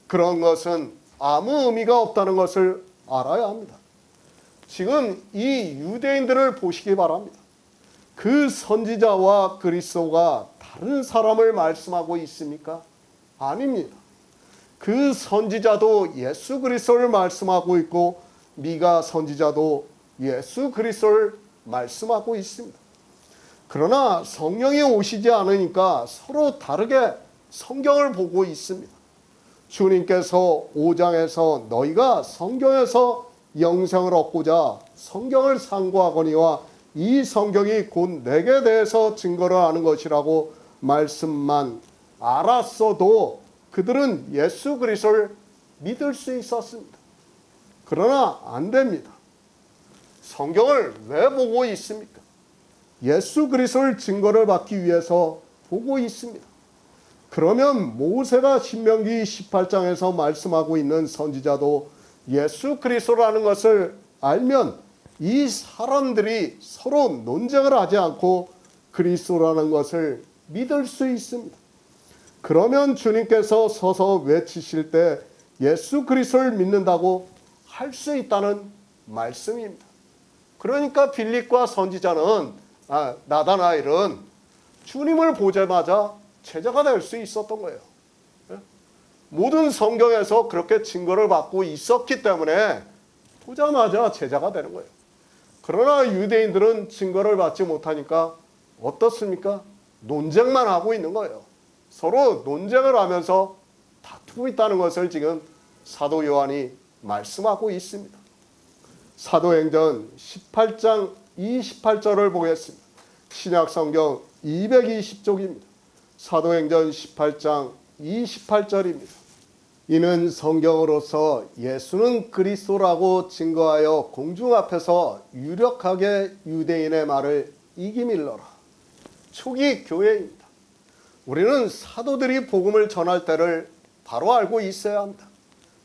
그런 것은 아무 의미가 없다는 것을 알아야 합니다. 지금 이 유대인들을 보시기 바랍니다. 그 선지자와 그리스도가 다른 사람을 말씀하고 있습니까? 아닙니다. 그 선지자도 예수 그리스도를 말씀하고 있고 미가 선지자도 예수 그리스도를 말씀하고 있습니다. 그러나 성령이 오시지 않으니까 서로 다르게 성경을 보고 있습니다. 주님께서 5장에서 너희가 성경에서 영생을 얻고자 성경을 상고하거니와 이 성경이 곧 내게 대해서 증거를 하는 것이라고 말씀만 알았어도 그들은 예수 그리스도를 믿을 수 있었습니다. 그러나 안 됩니다. 성경을 왜 보고 있습니까? 예수 그리스도를 증거를 받기 위해서 보고 있습니다. 그러면 모세가 신명기 18장에서 말씀하고 있는 선지자도 예수 그리스도라는 것을 알면 이 사람들이 서로 논쟁을 하지 않고 그리스도라는 것을 믿을 수 있습니다. 그러면 주님께서 서서 외치실 때 예수 그리스도를 믿는다고 할 수 있다는 말씀입니다. 그러니까 빌립과 선지자는 나다나엘은 주님을 보자마자 제자가 될 수 있었던 거예요. 모든 성경에서 그렇게 증거를 받고 있었기 때문에 보자마자 제자가 되는 거예요. 그러나 유대인들은 증거를 받지 못하니까 어떻습니까? 논쟁만 하고 있는 거예요. 서로 논쟁을 하면서 다투고 있다는 것을 지금 사도 요한이 말씀하고 있습니다. 사도행전 18장 28절을 보겠습니다. 신약성경 220쪽입니다. 사도행전 18장 28절입니다. 이는 성경으로서 예수는 그리스도라고 증거하여 공중 앞에서 유력하게 유대인의 말을 이기밀러라. 초기 교회입니다. 우리는 사도들이 복음을 전할 때를 바로 알고 있어야 합니다.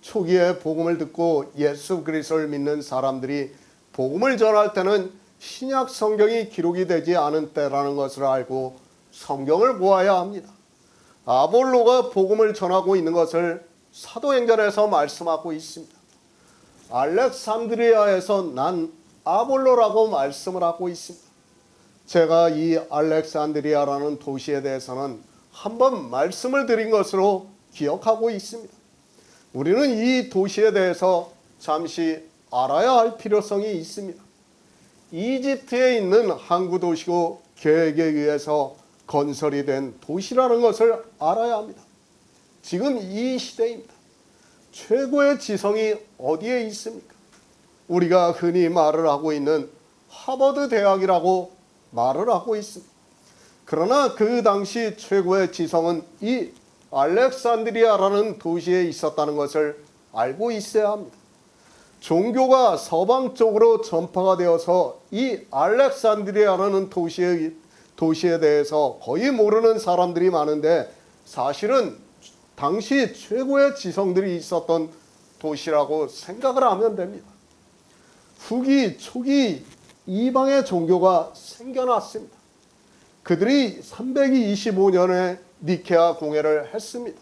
초기에 복음을 듣고 예수 그리스도를 믿는 사람들이 복음을 전할 때는 신약 성경이 기록이 되지 않은 때라는 것을 알고 성경을 보아야 합니다. 아볼로가 복음을 전하고 있는 것을 사도행전에서 말씀하고 있습니다. 알렉산드리아에서 난 아볼로라고 말씀을 하고 있습니다. 제가 이 알렉산드리아라는 도시에 대해서는 한번 말씀을 드린 것으로 기억하고 있습니다. 우리는 이 도시에 대해서 잠시 알아야 할 필요성이 있습니다. 이집트에 있는 항구 도시고 계획에 의해서 건설이 된 도시라는 것을 알아야 합니다. 지금 이 시대입니다. 최고의 지성이 어디에 있습니까? 우리가 흔히 말을 하고 있는 하버드 대학이라고 말을 하고 있습니다. 그러나 그 당시 최고의 지성은 이 알렉산드리아라는 도시에 있었다는 것을 알고 있어야 합니다. 종교가 서방 쪽으로 전파가 되어서 이 알렉산드리아라는 도시에 대해서 거의 모르는 사람들이 많은데 사실은 당시 최고의 지성들이 있었던 도시라고 생각을 하면 됩니다. 후기, 초기 이방의 종교가 생겨났습니다. 그들이 325년에 니케아 공회를 했습니다.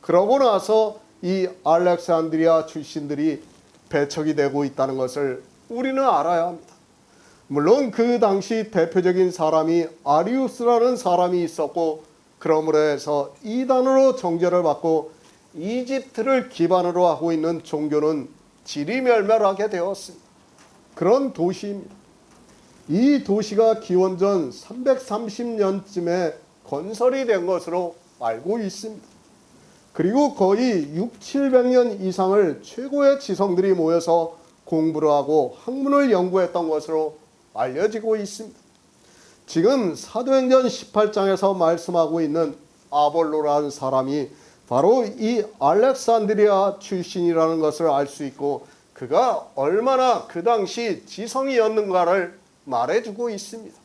그러고 나서 이 알렉산드리아 출신들이 배척이 되고 있다는 것을 우리는 알아야 합니다. 물론 그 당시 대표적인 사람이 아리우스라는 사람이 있었고 그러므로 해서 이단으로 정죄를 받고 이집트를 기반으로 하고 있는 종교는 지리멸멸하게 되었습니다. 그런 도시입니다. 이 도시가 기원전 330년쯤에 건설이 된 것으로 알고 있습니다. 그리고 거의 600~700년 이상을 최고의 지성들이 모여서 공부를 하고 학문을 연구했던 것으로 알려지고 있습니다. 지금 사도행전 18장에서 말씀하고 있는 아볼로라는 사람이 바로 이 알렉산드리아 출신이라는 것을 알 수 있고 그가 얼마나 그 당시 지성이었는가를 말해주고 있습니다.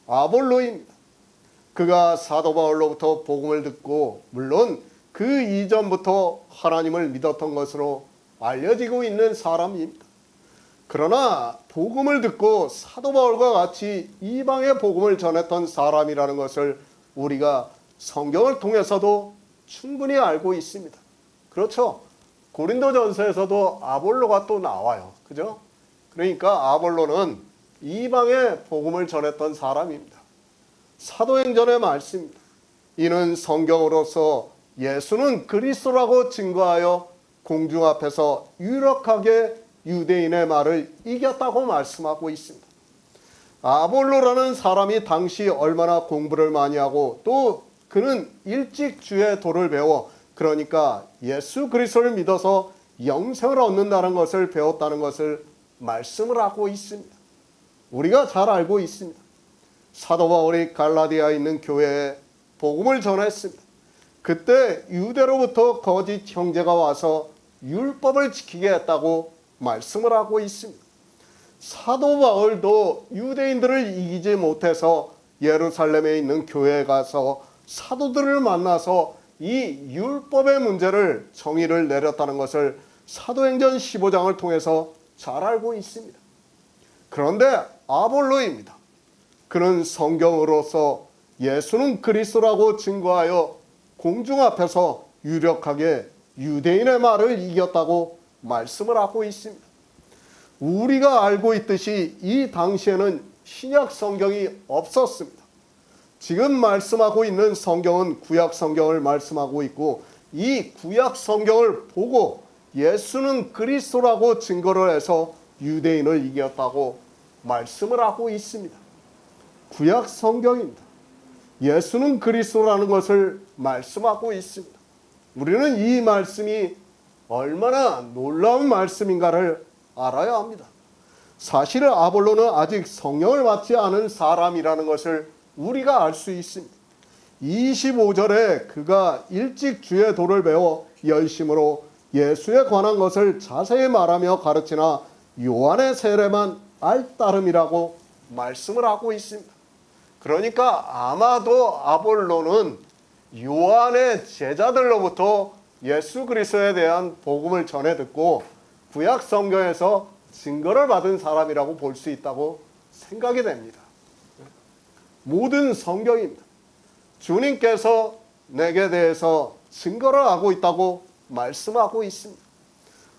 아볼로입니다. 그가 사도 바울로부터 복음을 듣고 물론 그 이전부터 하나님을 믿었던 것으로 알려지고 있는 사람입니다. 그러나 복음을 듣고 사도 바울과 같이 이방의 복음을 전했던 사람이라는 것을 우리가 성경을 통해서도 충분히 알고 있습니다. 그렇죠? 고린도전서에서도 아볼로가 또 나와요. 그죠? 그러니까 아볼로는 이방의 복음을 전했던 사람입니다. 사도행전의 말씀입니다. 이는 성경으로서 예수는 그리스도라고 증거하여 공중 앞에서 유력하게 유대인의 말을 이겼다고 말씀하고 있습니다. 아볼로라는 사람이 당시 얼마나 공부를 많이 하고 또 그는 일찍 주의 도를 배워 그러니까 예수 그리스도를 믿어서 영생을 얻는다는 것을 배웠다는 것을 말씀을 하고 있습니다. 우리가 잘 알고 있습니다. 사도 바울이 갈라디아에 있는 교회에 복음을 전했습니다. 그때 유대로부터 거짓 형제가 와서 율법을 지키게 했다고 말씀을 하고 있습니다. 사도 바울도 유대인들을 이기지 못해서 예루살렘에 있는 교회에 가서 사도들을 만나서 이 율법의 문제를 정의를 내렸다는 것을 사도행전 15장을 통해서 잘 알고 있습니다. 그런데 아볼로입니다. 그는 성경으로서 예수는 그리스도라고 증거하여 공중 앞에서 유력하게 유대인의 말을 이겼다고 말씀을 하고 있습니다. 우리가 알고 있듯이 이 당시에는 신약 성경이 없었습니다. 지금 말씀하고 있는 성경은 구약 성경을 말씀하고 있고, 이 구약 성경을 보고 예수는 그리스도라고 증거를 해서 유대인을 이겼다고 말씀을 하고 있습니다. 구약 성경입니다. 예수는 그리스도라는 것을 말씀하고 있습니다. 우리는 이 말씀이 얼마나 놀라운 말씀인가를 알아야 합니다. 사실 아볼로는 아직 성령을 받지 않은 사람이라는 것을 우리가 알 수 있습니다. 25절에 그가 일찍 주의 도를 배워 열심으로 예수에 관한 것을 자세히 말하며 가르치나 요한의 세례만 알따름이라고 말씀을 하고 있습니다. 그러니까 아마도 아볼로는 요한의 제자들로부터 예수 그리스도에 대한 복음을 전해 듣고 구약 성경에서 증거를 받은 사람이라고 볼 수 있다고 생각이 됩니다. 모든 성경입니다. 주님께서 내게 대해서 증거를 하고 있다고 말씀하고 있습니다.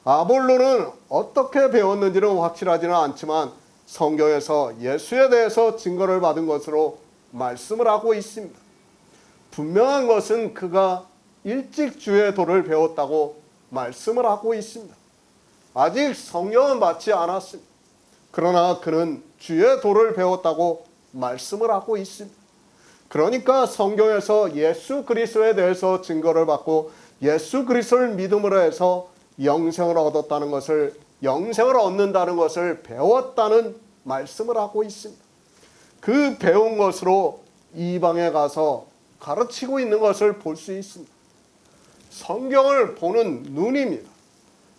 아볼로는 어떻게 배웠는지는 확실하지는 않지만 성경에서 예수에 대해서 증거를 받은 것으로 말씀을 하고 있습니다. 분명한 것은 그가 일찍 주의 도를 배웠다고 말씀을 하고 있습니다. 아직 성령은 받지 않았습니다. 그러나 그는 주의 도를 배웠다고 말씀을 하고 있습니다. 그러니까 성경에서 예수 그리스도에 대해서 증거를 받고 예수 그리스도를 믿음으로 해서 영생을 얻었다는 것을, 영생을 얻는다는 것을 배웠다는 말씀을 하고 있습니다. 그 배운 것으로 이방에 가서 가르치고 있는 것을 볼 수 있습니다. 성경을 보는 눈입니다.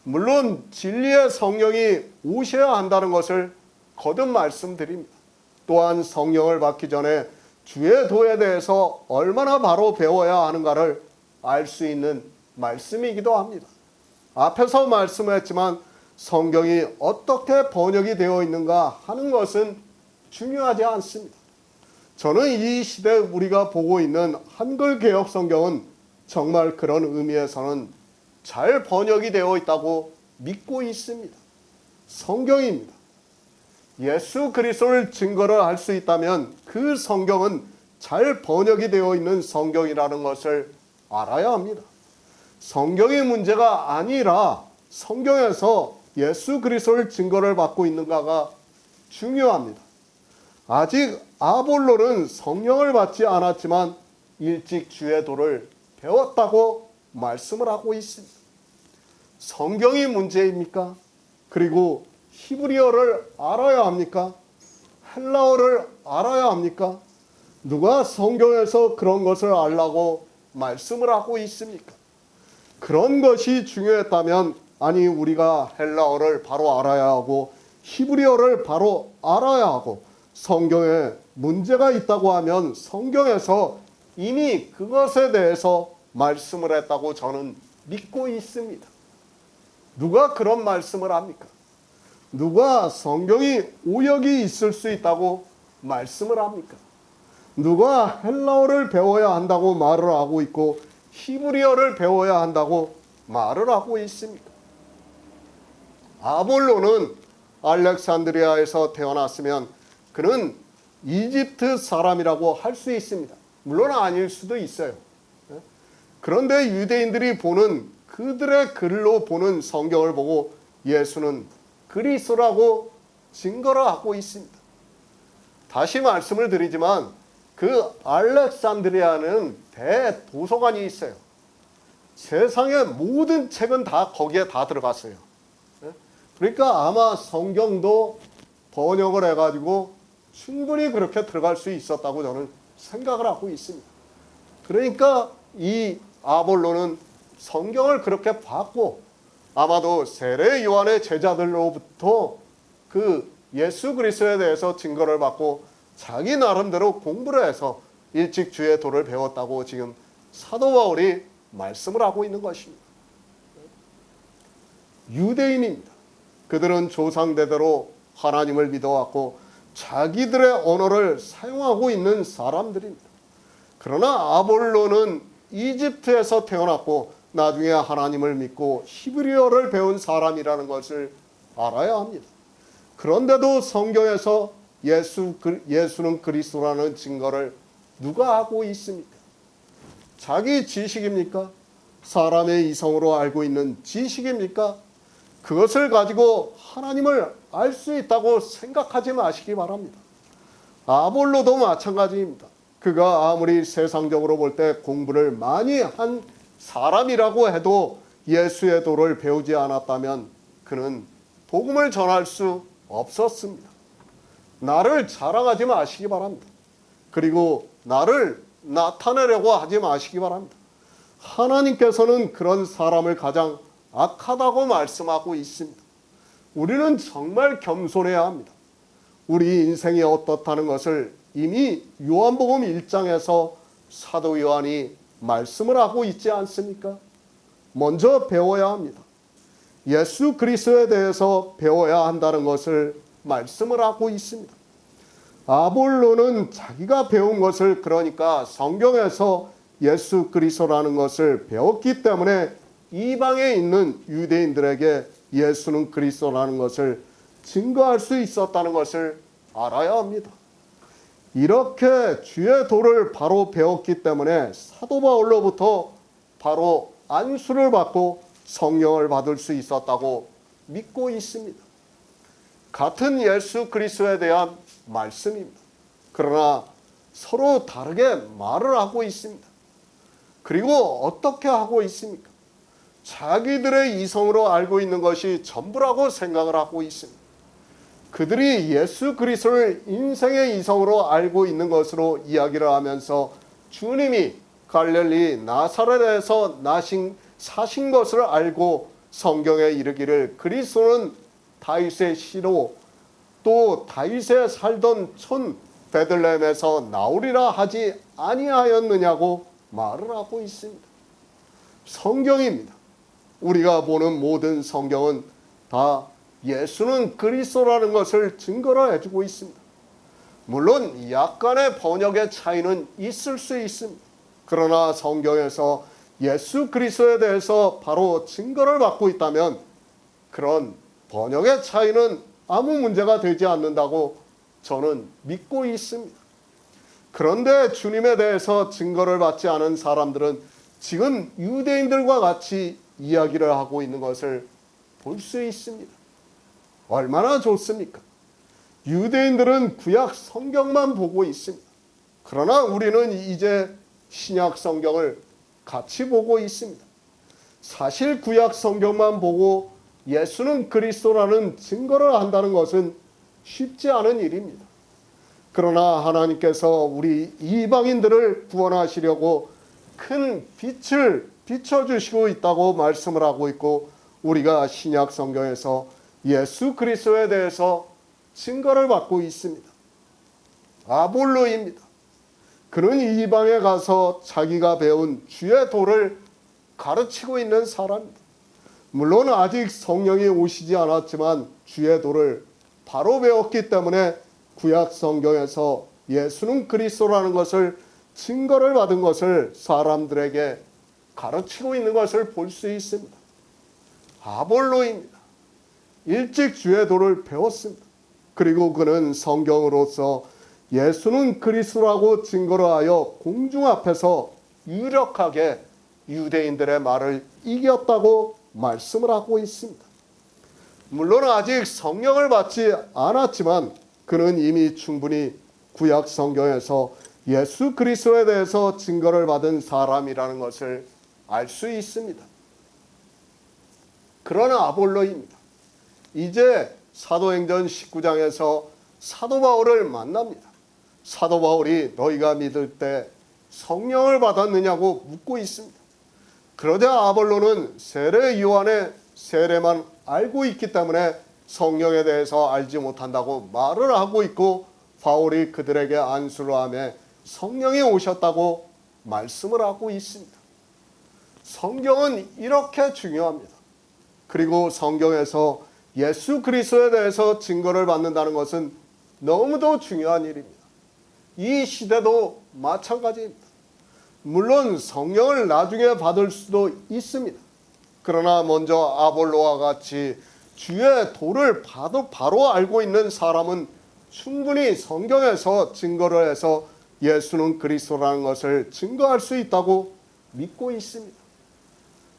물론 진리의 성령이 오셔야 한다는 것을 거듭 말씀드립니다. 또한 성령을 받기 전에 주의 도에 대해서 얼마나 바로 배워야 하는가를 알 수 있는 말씀이기도 합니다. 앞에서 말씀했지만 성경이 어떻게 번역이 되어 있는가 하는 것은 중요하지 않습니다. 저는 이 시대 우리가 보고 있는 한글 개역 성경은 정말 그런 의미에서는 잘 번역이 되어 있다고 믿고 있습니다. 성경입니다. 예수 그리스도를 증거를 할 수 있다면 그 성경은 잘 번역이 되어 있는 성경이라는 것을 알아야 합니다. 성경의 문제가 아니라 성경에서 예수 그리스도를 증거를 받고 있는가가 중요합니다. 아직 아볼로는 성령을 받지 않았지만 일찍 주의 도를 배웠다고 말씀을 하고 있습니다. 성경이 문제입니까? 그리고 히브리어를 알아야 합니까? 헬라어를 알아야 합니까? 누가 성경에서 그런 것을 알라고 말씀을 하고 있습니까? 그런 것이 중요했다면 아니 우리가 헬라어를 바로 알아야 하고 히브리어를 바로 알아야 하고 성경에 문제가 있다고 하면 성경에서 이미 그것에 대해서 말씀을 했다고 저는 믿고 있습니다. 누가 그런 말씀을 합니까? 누가 성경이 오역이 있을 수 있다고 말씀을 합니까? 누가 헬라어를 배워야 한다고 말을 하고 있고 히브리어를 배워야 한다고 말을 하고 있습니까? 아볼로는 알렉산드리아에서 태어났으면 그는 이집트 사람이라고 할 수 있습니다. 물론 아닐 수도 있어요. 그런데 유대인들이 보는 그들의 글로 보는 성경을 보고 예수는 그리스도라고 증거를 하고 있습니다. 다시 말씀을 드리지만 그 알렉산드리아는 대도서관이 있어요. 세상의 모든 책은 다 거기에 다 들어갔어요. 그러니까 아마 성경도 번역을 해가지고 충분히 그렇게 들어갈 수 있었다고 저는 생각을 하고 있습니다. 그러니까 이 아볼로는 성경을 그렇게 봤고 아마도 세례 요한의 제자들로부터 그 예수 그리스도에 대해서 증거를 받고 자기 나름대로 공부를 해서 일찍 주의 도를 배웠다고 지금 사도 바울이 말씀을 하고 있는 것입니다. 유대인입니다. 그들은 조상대대로 하나님을 믿어왔고 자기들의 언어를 사용하고 있는 사람들입니다. 그러나 아볼로는 이집트에서 태어났고 나중에 하나님을 믿고 히브리어를 배운 사람이라는 것을 알아야 합니다. 그런데도 성경에서 예수는 그리스도라는 증거를 누가 하고 있습니까? 자기 지식입니까? 사람의 이성으로 알고 있는 지식입니까? 그것을 가지고 하나님을 알 수 있다고 생각하지 마시기 바랍니다. 아볼로도 마찬가지입니다. 그가 아무리 세상적으로 볼 때 공부를 많이 한 사람이라고 해도 예수의 도를 배우지 않았다면 그는 복음을 전할 수 없었습니다. 나를 자랑하지 마시기 바랍니다. 그리고 나를 나타내려고 하지 마시기 바랍니다. 하나님께서는 그런 사람을 가장 악하다고 말씀하고 있습니다. 우리는 정말 겸손해야 합니다. 우리 인생이 어떻다는 것을 이미 요한복음 1장에서 사도 요한이 말씀을 하고 있지 않습니까? 먼저 배워야 합니다. 예수 그리스도에 대해서 배워야 한다는 것을 말씀을 하고 있습니다. 아볼로는 자기가 배운 것을, 그러니까 성경에서 예수 그리스도라는 것을 배웠기 때문에 이방에 있는 유대인들에게 예수는 그리스도라는 것을 증거할 수 있었다는 것을 알아야 합니다. 이렇게 주의 도를 바로 배웠기 때문에 사도 바울로부터 바로 안수를 받고 성령을 받을 수 있었다고 믿고 있습니다. 같은 예수 그리스도에 대한 말씀입니다. 그러나 서로 다르게 말을 하고 있습니다. 그리고 어떻게 하고 있습니까? 자기들의 이성으로 알고 있는 것이 전부라고 생각을 하고 있습니다. 그들이 예수 그리스도를 인생의 이성으로 알고 있는 것으로 이야기를 하면서 주님이 갈릴리 나사렛에서 사신 것을 알고 성경에 이르기를 그리스도는 다윗의 씨로 또 다윗에 살던 촌 베들레헴에서 나오리라 하지 아니하였느냐고 말을 하고 있습니다. 성경입니다. 우리가 보는 모든 성경은 다 예수는 그리스도라는 것을 증거로 해주고 있습니다. 물론 약간의 번역의 차이는 있을 수 있습니다. 그러나 성경에서 예수 그리스도에 대해서 바로 증거를 받고 있다면 그런 번역의 차이는 아무 문제가 되지 않는다고 저는 믿고 있습니다. 그런데 주님에 대해서 증거를 받지 않은 사람들은 지금 유대인들과 같이 이야기를 하고 있는 것을 볼 수 있습니다. 얼마나 좋습니까? 유대인들은 구약 성경만 보고 있습니다. 그러나 우리는 이제 신약 성경을 같이 보고 있습니다. 사실 구약 성경만 보고 예수는 그리스도라는 증거를 한다는 것은 쉽지 않은 일입니다. 그러나 하나님께서 우리 이방인들을 구원하시려고 큰 빛을 비춰주시고 있다고 말씀을 하고 있고, 우리가 신약 성경에서 예수 그리스도에 대해서 증거를 받고 있습니다. 아볼로입니다. 그는 이방에 가서 자기가 배운 주의 도를 가르치고 있는 사람입니다. 물론 아직 성령이 오시지 않았지만 주의 도를 바로 배웠기 때문에 구약 성경에서 예수는 그리스도라는 것을 증거를 받은 것을 사람들에게 가르치고 있는 것을 볼 수 있습니다. 아볼로입니다. 일찍 주의 도를 배웠습니다. 그리고 그는 성경으로서 예수는 그리스도라고 증거를 하여 공중 앞에서 유력하게 유대인들의 말을 이겼다고 말씀을 하고 있습니다. 물론 아직 성령을 받지 않았지만 그는 이미 충분히 구약 성경에서 예수 그리스도에 대해서 증거를 받은 사람이라는 것을 알 수 있습니다. 그러나 아볼로입니다. 이제 사도행전 19장에서 사도 바울을 만납니다. 사도 바울이 너희가 믿을 때 성령을 받았느냐고 묻고 있습니다. 그러자 아볼로는 세례 요한의 세례만 알고 있기 때문에 성령에 대해서 알지 못한다고 말을 하고 있고, 바울이 그들에게 안수를 하며 성령이 오셨다고 말씀을 하고 있습니다. 성경은 이렇게 중요합니다. 그리고 성경에서 예수 그리스도에 대해서 증거를 받는다는 것은 너무도 중요한 일입니다. 이 시대도 마찬가지입니다. 물론 성령을 나중에 받을 수도 있습니다. 그러나 먼저 아볼로와 같이 주의 도를 바로 알고 있는 사람은 충분히 성경에서 증거를 해서 예수는 그리스도라는 것을 증거할 수 있다고 믿고 있습니다.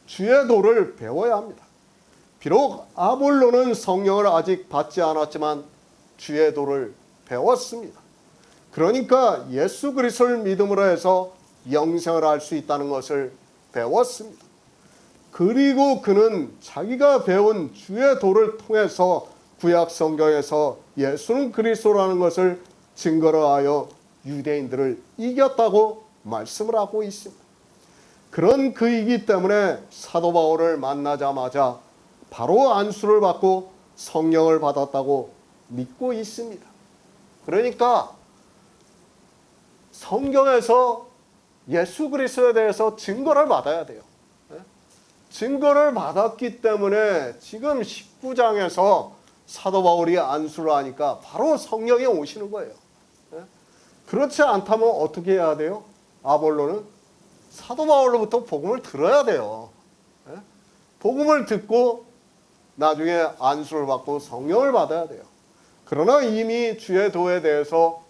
주의 도를 배워야 합니다. 비록 아볼로는 성령을 아직 받지 않았지만 주의 도를 배웠습니다. 그러니까 예수 그리스도를 믿음으로 해서 영생을 할 수 있다는 것을 배웠습니다. 그리고 그는 자기가 배운 주의 도를 통해서 구약 성경에서 예수는 그리스도라는 것을 증거로 하여 유대인들을 이겼다고 말씀을 하고 있습니다. 그런 그이기 때문에 사도 바울을 만나자마자 바로 안수를 받고 성령을 받았다고 믿고 있습니다. 그러니까 성경에서 예수 그리스도에 대해서 증거를 받아야 돼요. 증거를 받았기 때문에 지금 19장에서 사도 바울이 안수를 하니까 바로 성령이 오시는 거예요. 그렇지 않다면 어떻게 해야 돼요? 아볼로는 사도 바울로부터 복음을 들어야 돼요. 복음을 듣고 나중에 안수를 받고 성령을 받아야 돼요. 그러나 이미 주의 도에 대해서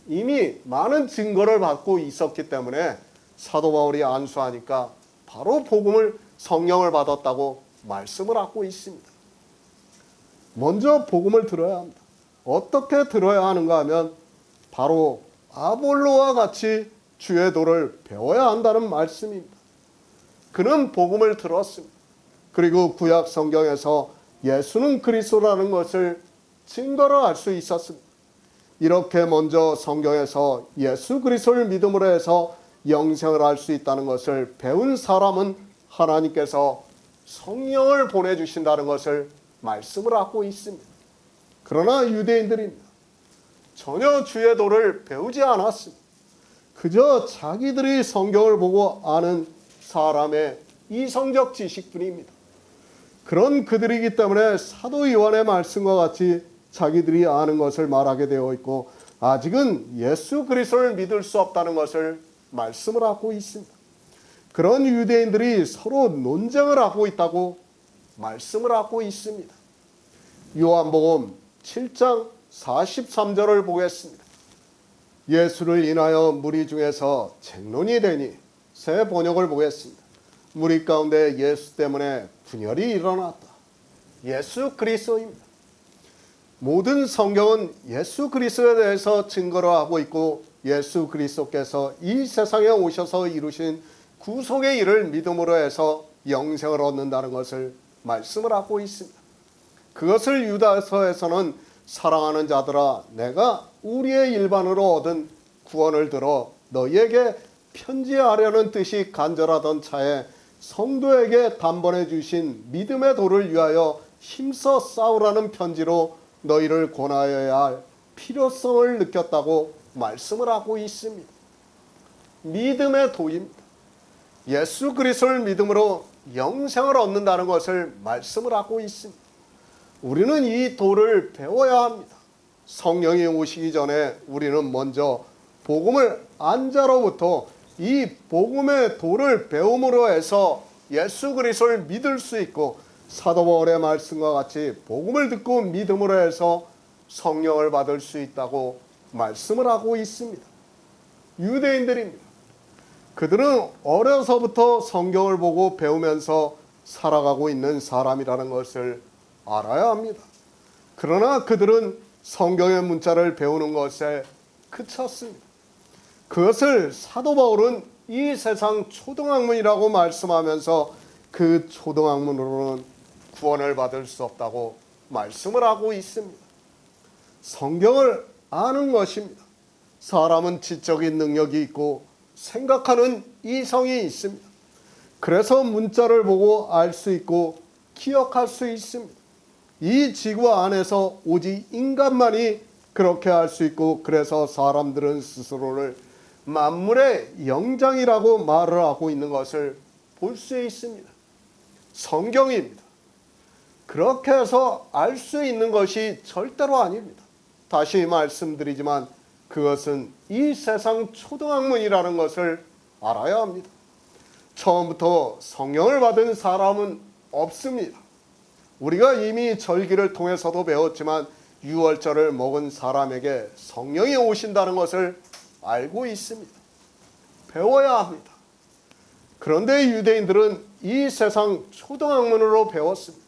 이미 많은 증거를 받고 있었기 때문에 사도 바울이 안수하니까 바로 복음을 성령을 받았다고 말씀을 하고 있습니다. 먼저 복음을 들어야 합니다. 어떻게 들어야 하는가 하면 바로 아볼로와 같이 주의 도를 배워야 한다는 말씀입니다. 그는 복음을 들었습니다. 그리고 구약 성경에서 예수는 그리스도라는 것을 증거로 알 수 있었습니다. 이렇게 먼저 성경에서 예수 그리스도를 믿음으로 해서 영생을 할 수 있다는 것을 배운 사람은 하나님께서 성령을 보내주신다는 것을 말씀을 하고 있습니다. 그러나 유대인들입니다. 전혀 주의 도를 배우지 않았습니다. 그저 자기들이 성경을 보고 아는 사람의 이성적 지식뿐입니다. 그런 그들이기 때문에 사도 요한의 말씀과 같이 자기들이 아는 것을 말하게 되어 있고 아직은 예수 그리스도를 믿을 수 없다는 것을 말씀을 하고 있습니다. 그런 유대인들이 서로 논쟁을 하고 있다고 말씀을 하고 있습니다. 요한복음 7장 43절을 보겠습니다. 예수를 인하여 무리 중에서 쟁론이 되니 새 번역을 보겠습니다. 무리 가운데 예수 때문에 분열이 일어났다. 예수 그리스도입니다. 모든 성경은 예수 그리스도에 대해서 증거를 하고 있고 예수 그리스도께서 이 세상에 오셔서 이루신 구속의 일을 믿음으로 해서 영생을 얻는다는 것을 말씀을 하고 있습니다. 그것을 유다서에서는 사랑하는 자들아 내가 우리의 일반으로 얻은 구원을 들어 너희에게 편지하려는 뜻이 간절하던 차에 성도에게 단번에 주신 믿음의 도를 위하여 힘써 싸우라는 편지로 너희를 권하여야 할 필요성을 느꼈다고 말씀을 하고 있습니다. 믿음의 도입니다. 예수 그리스도를 믿음으로 영생을 얻는다는 것을 말씀을 하고 있습니다. 우리는 이 도를 배워야 합니다. 성령이 오시기 전에 우리는 먼저 복음을 안 자로부터 이 복음의 도를 배움으로 해서 예수 그리스도를 믿을 수 있고 사도 바울의 말씀과 같이 복음을 듣고 믿음으로 해서 성령을 받을 수 있다고 말씀을 하고 있습니다. 유대인들입니다. 그들은 어려서부터 성경을 보고 배우면서 살아가고 있는 사람이라는 것을 알아야 합니다. 그러나 그들은 성경의 문자를 배우는 것에 그쳤습니다. 그것을 사도 바울은 이 세상 초등학문이라고 말씀하면서 그 초등학문으로는 구원을 받을 수 없다고 말씀을 하고 있습니다. 성경을 아는 것입니다. 사람은 지적인 능력이 있고 생각하는 이성이 있습니다. 그래서 문자를 보고 알 수 있고 기억할 수 있습니다. 이 지구 안에서 오직 인간만이 그렇게 할 수 있고 그래서 사람들은 스스로를 만물의 영장이라고 말을 하고 있는 것을 볼 수 있습니다. 성경입니다. 그렇게 해서 알 수 있는 것이 절대로 아닙니다. 다시 말씀드리지만 그것은 이 세상 초등학문이라는 것을 알아야 합니다. 처음부터 성령을 받은 사람은 없습니다. 우리가 이미 절기를 통해서도 배웠지만 유월절을 먹은 사람에게 성령이 오신다는 것을 알고 있습니다. 배워야 합니다. 그런데 유대인들은 이 세상 초등학문으로 배웠습니다.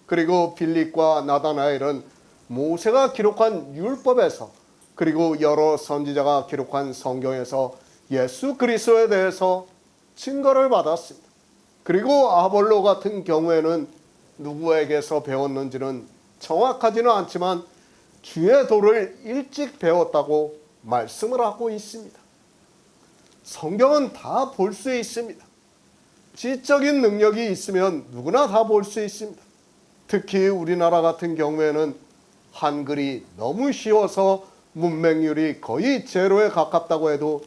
그리고 빌립과 나다나엘은 모세가 기록한 율법에서 그리고 여러 선지자가 기록한 성경에서 예수 그리스도에 대해서 증거를 받았습니다. 그리고 아볼로 같은 경우에는 누구에게서 배웠는지는 정확하지는 않지만 주의 도를 일찍 배웠다고 말씀을 하고 있습니다. 성경은 다 볼 수 있습니다. 지적인 능력이 있으면 누구나 다 볼 수 있습니다. 특히 우리나라 같은 경우에는 한글이 너무 쉬워서 문맹률이 거의 제로에 가깝다고 해도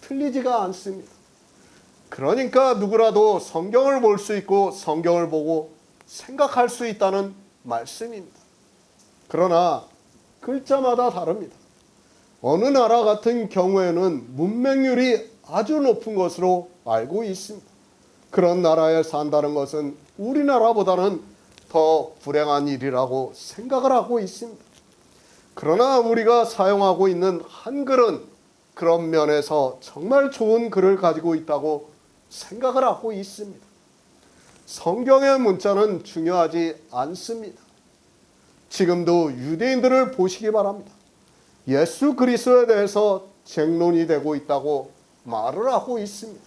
틀리지가 않습니다. 그러니까 누구라도 성경을 볼 수 있고 성경을 보고 생각할 수 있다는 말씀입니다. 그러나 글자마다 다릅니다. 어느 나라 같은 경우에는 문맹률이 아주 높은 것으로 알고 있습니다. 그런 나라에 산다는 것은 우리나라보다는 더 불행한 일이라고 생각을 하고 있습니다. 그러나 우리가 사용하고 있는 한글은 그런 면에서 정말 좋은 글을 가지고 있다고 생각을 하고 있습니다. 성경의 문자는 중요하지 않습니다. 지금도 유대인들을 보시기 바랍니다. 예수 그리스도에 대해서 쟁론이 되고 있다고 말을 하고 있습니다.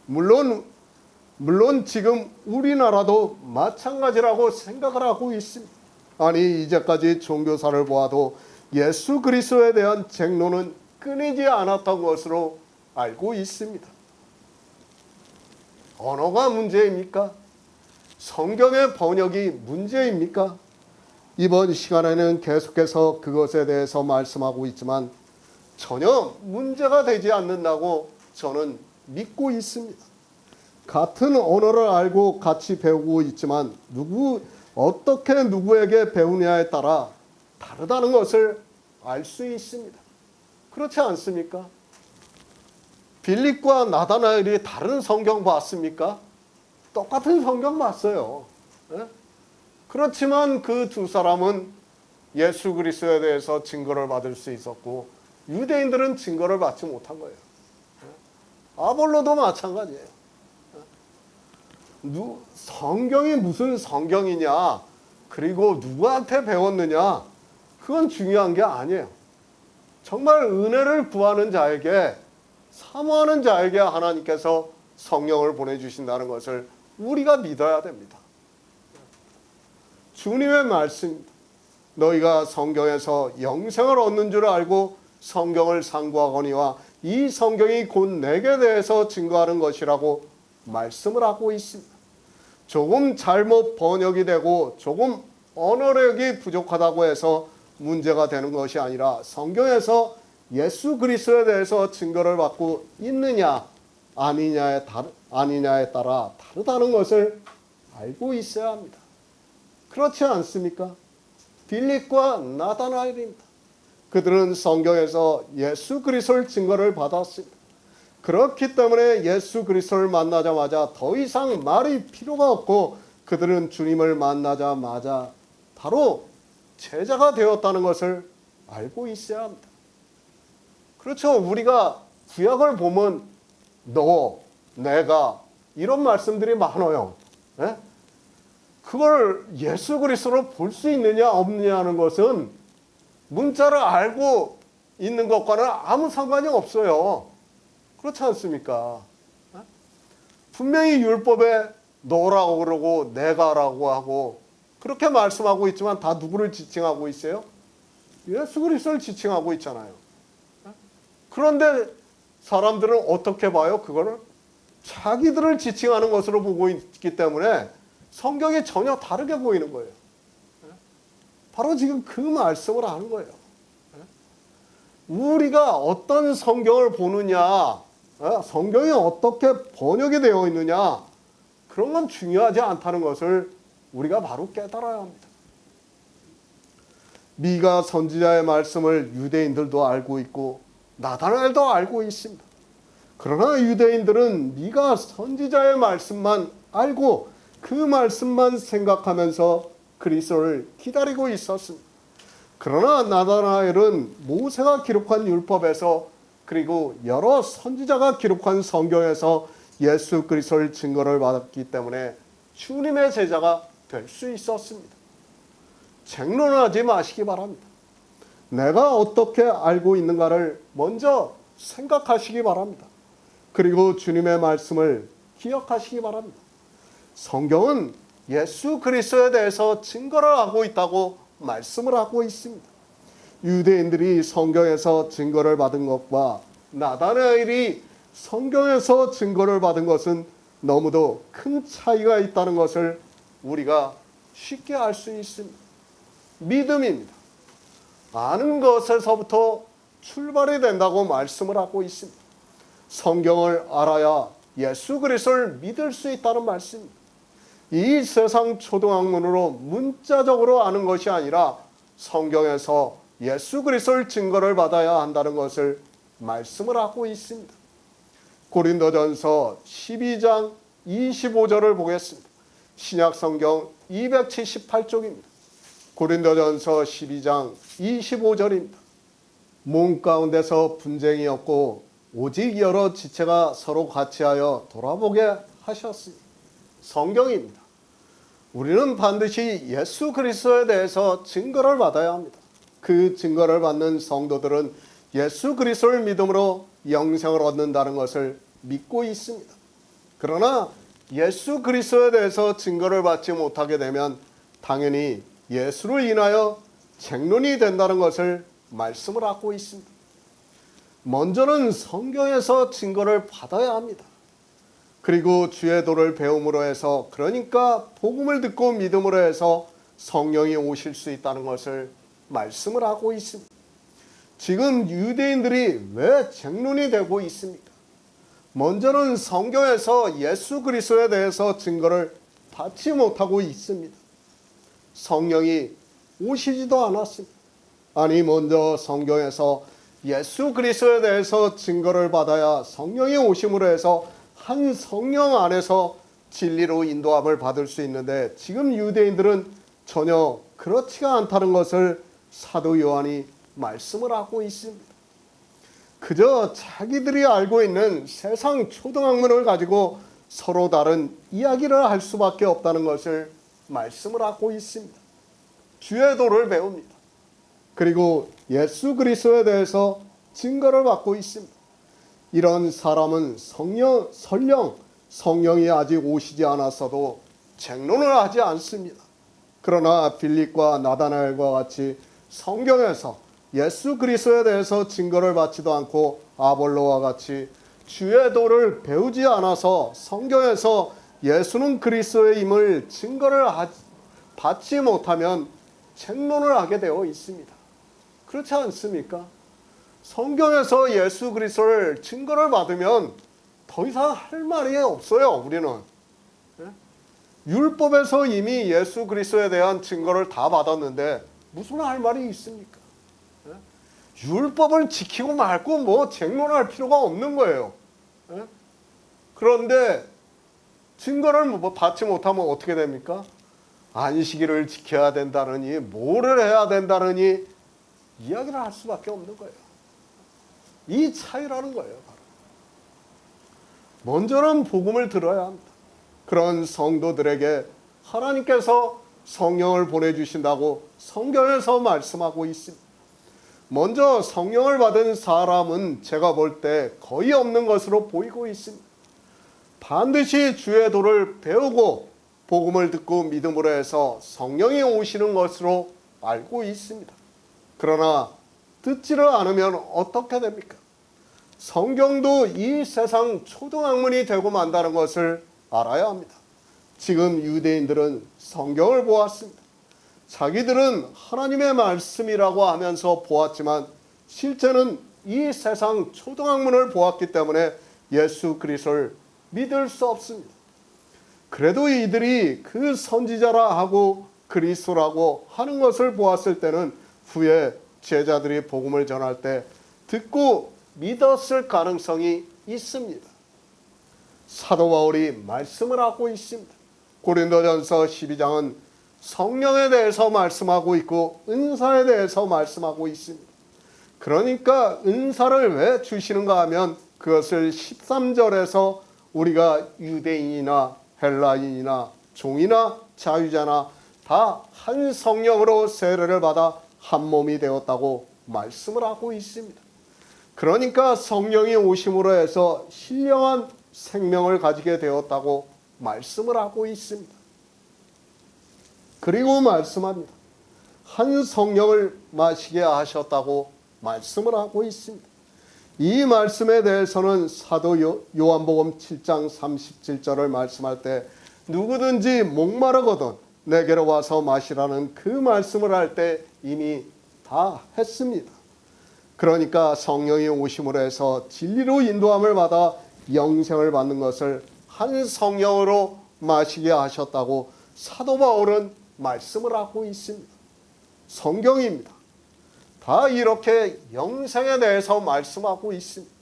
물론 지금 우리나라도 마찬가지라고 생각을 하고 있습니다. 아니 이제까지 종교사를 보아도 예수 그리스도에 대한 쟁론은 끊이지 않았던 것으로 알고 있습니다. 언어가 문제입니까? 성경의 번역이 문제입니까? 이번 시간에는 계속해서 그것에 대해서 말씀하고 있지만 전혀 문제가 되지 않는다고 저는 믿고 있습니다. 같은 언어를 알고 같이 배우고 있지만 어떻게 누구에게 배우냐에 따라 다르다는 것을 알 수 있습니다. 그렇지 않습니까? 빌립과 나다나엘이 다른 성경 봤습니까? 똑같은 성경 봤어요. 네? 그렇지만 그 두 사람은 예수 그리스도에 대해서 증거를 받을 수 있었고 유대인들은 증거를 받지 못한 거예요. 아볼로도 마찬가지예요. 성경이 무슨 성경이냐 그리고 누구한테 배웠느냐 그건 중요한 게 아니에요. 정말 은혜를 구하는 자에게 사모하는 자에게 하나님께서 성령을 보내주신다는 것을 우리가 믿어야 됩니다. 주님의 말씀 너희가 성경에서 영생을 얻는 줄 알고 성경을 상고하거니와 이 성경이 곧 내게 대해서 증거하는 것이라고 말씀을 하고 있습니다. 조금 잘못 번역이 되고 조금 언어력이 부족하다고 해서 문제가 되는 것이 아니라 성경에서 예수 그리스도에 대해서 증거를 받고 있느냐 아니냐에 따라 다르다는 것을 알고 있어야 합니다. 그렇지 않습니까? 빌립과 나다나엘입니다. 그들은 성경에서 예수 그리스도의 증거를 받았습니다. 그렇기 때문에 예수 그리스도를 만나자마자 더 이상 말이 필요가 없고 그들은 주님을 만나자마자 바로 제자가 되었다는 것을 알고 있어야 합니다. 그렇죠. 우리가 구약을 보면 너, 내가 이런 말씀들이 많아요. 네? 그걸 예수 그리스도로 볼 수 있느냐 없느냐는 것은 문자를 알고 있는 것과는 아무 상관이 없어요. 그렇지 않습니까? 분명히 율법에 너라고 그러고 내가라고 하고 그렇게 말씀하고 있지만 다 누구를 지칭하고 있어요? 예수 그리스도를 지칭하고 있잖아요. 그런데 사람들은 어떻게 봐요? 그거를 자기들을 지칭하는 것으로 보고 있기 때문에 성경이 전혀 다르게 보이는 거예요. 바로 지금 그 말씀을 하는 거예요. 우리가 어떤 성경을 보느냐, 성경이 어떻게 번역이 되어 있느냐, 그런 건 중요하지 않다는 것을 우리가 바로 깨달아야 합니다. 미가 선지자의 말씀을 유대인들도 알고 있고 나다나엘도 알고 있습니다. 그러나 유대인들은 네가 선지자의 말씀만 알고 그 말씀만 생각하면서 그리스도를 기다리고 있었습니다. 그러나 나다나엘은 모세가 기록한 율법에서 그리고 여러 선지자가 기록한 성경에서 예수 그리스도를 증거를 받았기 때문에 주님의 제자가 될 수 있었습니다. 쟁론하지 마시기 바랍니다. 내가 어떻게 알고 있는가를 먼저 생각하시기 바랍니다. 그리고 주님의 말씀을 기억하시기 바랍니다. 성경은 예수 그리스도에 대해서 증거를 하고 있다고 말씀을 하고 있습니다. 유대인들이 성경에서 증거를 받은 것과 나다나엘이 성경에서 증거를 받은 것은 너무도 큰 차이가 있다는 것을 우리가 쉽게 알 수 있습니다. 믿음입니다. 아는 것에서부터 출발이 된다고 말씀을 하고 있습니다. 성경을 알아야 예수 그리스도를 믿을 수 있다는 말씀입니다. 이 세상 초등학문으로 문자적으로 아는 것이 아니라 성경에서 예수 그리스도를 증거를 받아야 한다는 것을 말씀을 하고 있습니다. 고린도전서 12장 25절을 보겠습니다. 신약성경 278쪽입니다. 고린도전서 12장 25절입니다. 몸 가운데서 분쟁이 없고 오직 여러 지체가 서로 같이하여 돌아보게 하셨으니. 성경입니다. 우리는 반드시 예수 그리스도에 대해서 증거를 받아야 합니다. 그 증거를 받는 성도들은 예수 그리스도를 믿음으로 영생을 얻는다는 것을 믿고 있습니다. 그러나 예수 그리스도에 대해서 증거를 받지 못하게 되면 당연히 예수를 인하여 쟁론이 된다는 것을 말씀을 하고 있습니다. 먼저는 성경에서 증거를 받아야 합니다. 그리고 주의 도를 배움으로 해서, 그러니까 복음을 듣고 믿음으로 해서 성령이 오실 수 있다는 것을 말씀을 하고 있습니다. 지금 유대인들이 왜 쟁론이 되고 있습니까? 먼저는 성경에서 예수 그리스도에 대해서 증거를 받지 못하고 있습니다. 성령이 오시지도 않았습니다. 아니, 먼저 성경에서 예수 그리스도에 대해서 증거를 받아야 성령이 오심으로 해서 한 성령 안에서 진리로 인도함을 받을 수 있는데, 지금 유대인들은 전혀 그렇지가 않다는 것을 사도 요한이 말씀을 하고 있습니다. 그저 자기들이 알고 있는 세상 초등학문을 가지고 서로 다른 이야기를 할 수밖에 없다는 것을 말씀을 하고 있습니다. 주의 도를 배웁니다. 그리고 예수 그리스도에 대해서 증거를 받고 있습니다. 이런 사람은 설령 성령이 아직 오시지 않았어도 쟁론을 하지 않습니다. 그러나 빌립과 나다나엘과 같이 성경에서 예수 그리스도에 대해서 증거를 받지도 않고 아볼로와 같이 주의 도를 배우지 않아서 성경에서 예수는 그리스도의 임을 증거를 받지 못하면 쟁론을 하게 되어 있습니다. 그렇지 않습니까? 성경에서 예수 그리스도를 증거를 받으면 더 이상 할 말이 없어요. 우리는 율법에서 이미 예수 그리스도에 대한 증거를 다 받았는데 무슨 할 말이 있습니까? 율법을 지키고 말고 뭐 쟁론할 필요가 없는 거예요. 그런데 증거를 받지 못하면 어떻게 됩니까? 안식일을 지켜야 된다느니 뭐를 해야 된다느니 이야기를 할 수밖에 없는 거예요. 이 차이라는 거예요. 먼저는 복음을 들어야 합니다. 그런 성도들에게 하나님께서 성령을 보내주신다고 성경에서 말씀하고 있습니다. 먼저 성령을 받은 사람은 제가 볼 때 거의 없는 것으로 보이고 있습니다. 반드시 주의 도를 배우고 복음을 듣고 믿음으로 해서 성령이 오시는 것으로 알고 있습니다. 그러나 듣지를 않으면 어떻게 됩니까? 성경도 이 세상 초등학문이 되고 만다는 것을 알아야 합니다. 지금 유대인들은 성경을 보았습니다. 자기들은 하나님의 말씀이라고 하면서 보았지만 실제는 이 세상 초등학문을 보았기 때문에 예수 그리스도를 믿을 수 없습니다. 그래도 이들이 그 선지자라 하고 그리스도라고 하는 것을 보았을 때는 후에 제자들이 복음을 전할 때 듣고 믿었을 가능성이 있습니다. 사도 바울이 말씀을 하고 있습니다. 고린도전서 12장은 성령에 대해서 말씀하고 있고 은사에 대해서 말씀하고 있습니다. 그러니까 은사를 왜 주시는가 하면 그것을 13절에서 우리가 유대인이나 헬라인이나 종이나 자유자나 다 한 성령으로 세례를 받아 한 몸이 되었다고 말씀을 하고 있습니다. 그러니까 성령이 오심으로 해서 신령한 생명을 가지게 되었다고 말씀을 하고 있습니다. 그리고 말씀합니다. 한 성령을 마시게 하셨다고 말씀을 하고 있습니다. 이 말씀에 대해서는 사도 요한복음 7장 37절을 말씀할 때 누구든지 목마르거든 내게로 와서 마시라는 그 말씀을 할 때 이미 다 했습니다. 그러니까 성령이 오심으로 해서 진리로 인도함을 받아 영생을 받는 것을 한 성령으로 마시게 하셨다고 사도 바울은 말씀을 하고 있습니다. 성경입니다. 다 이렇게 영생에 대해서 말씀하고 있습니다.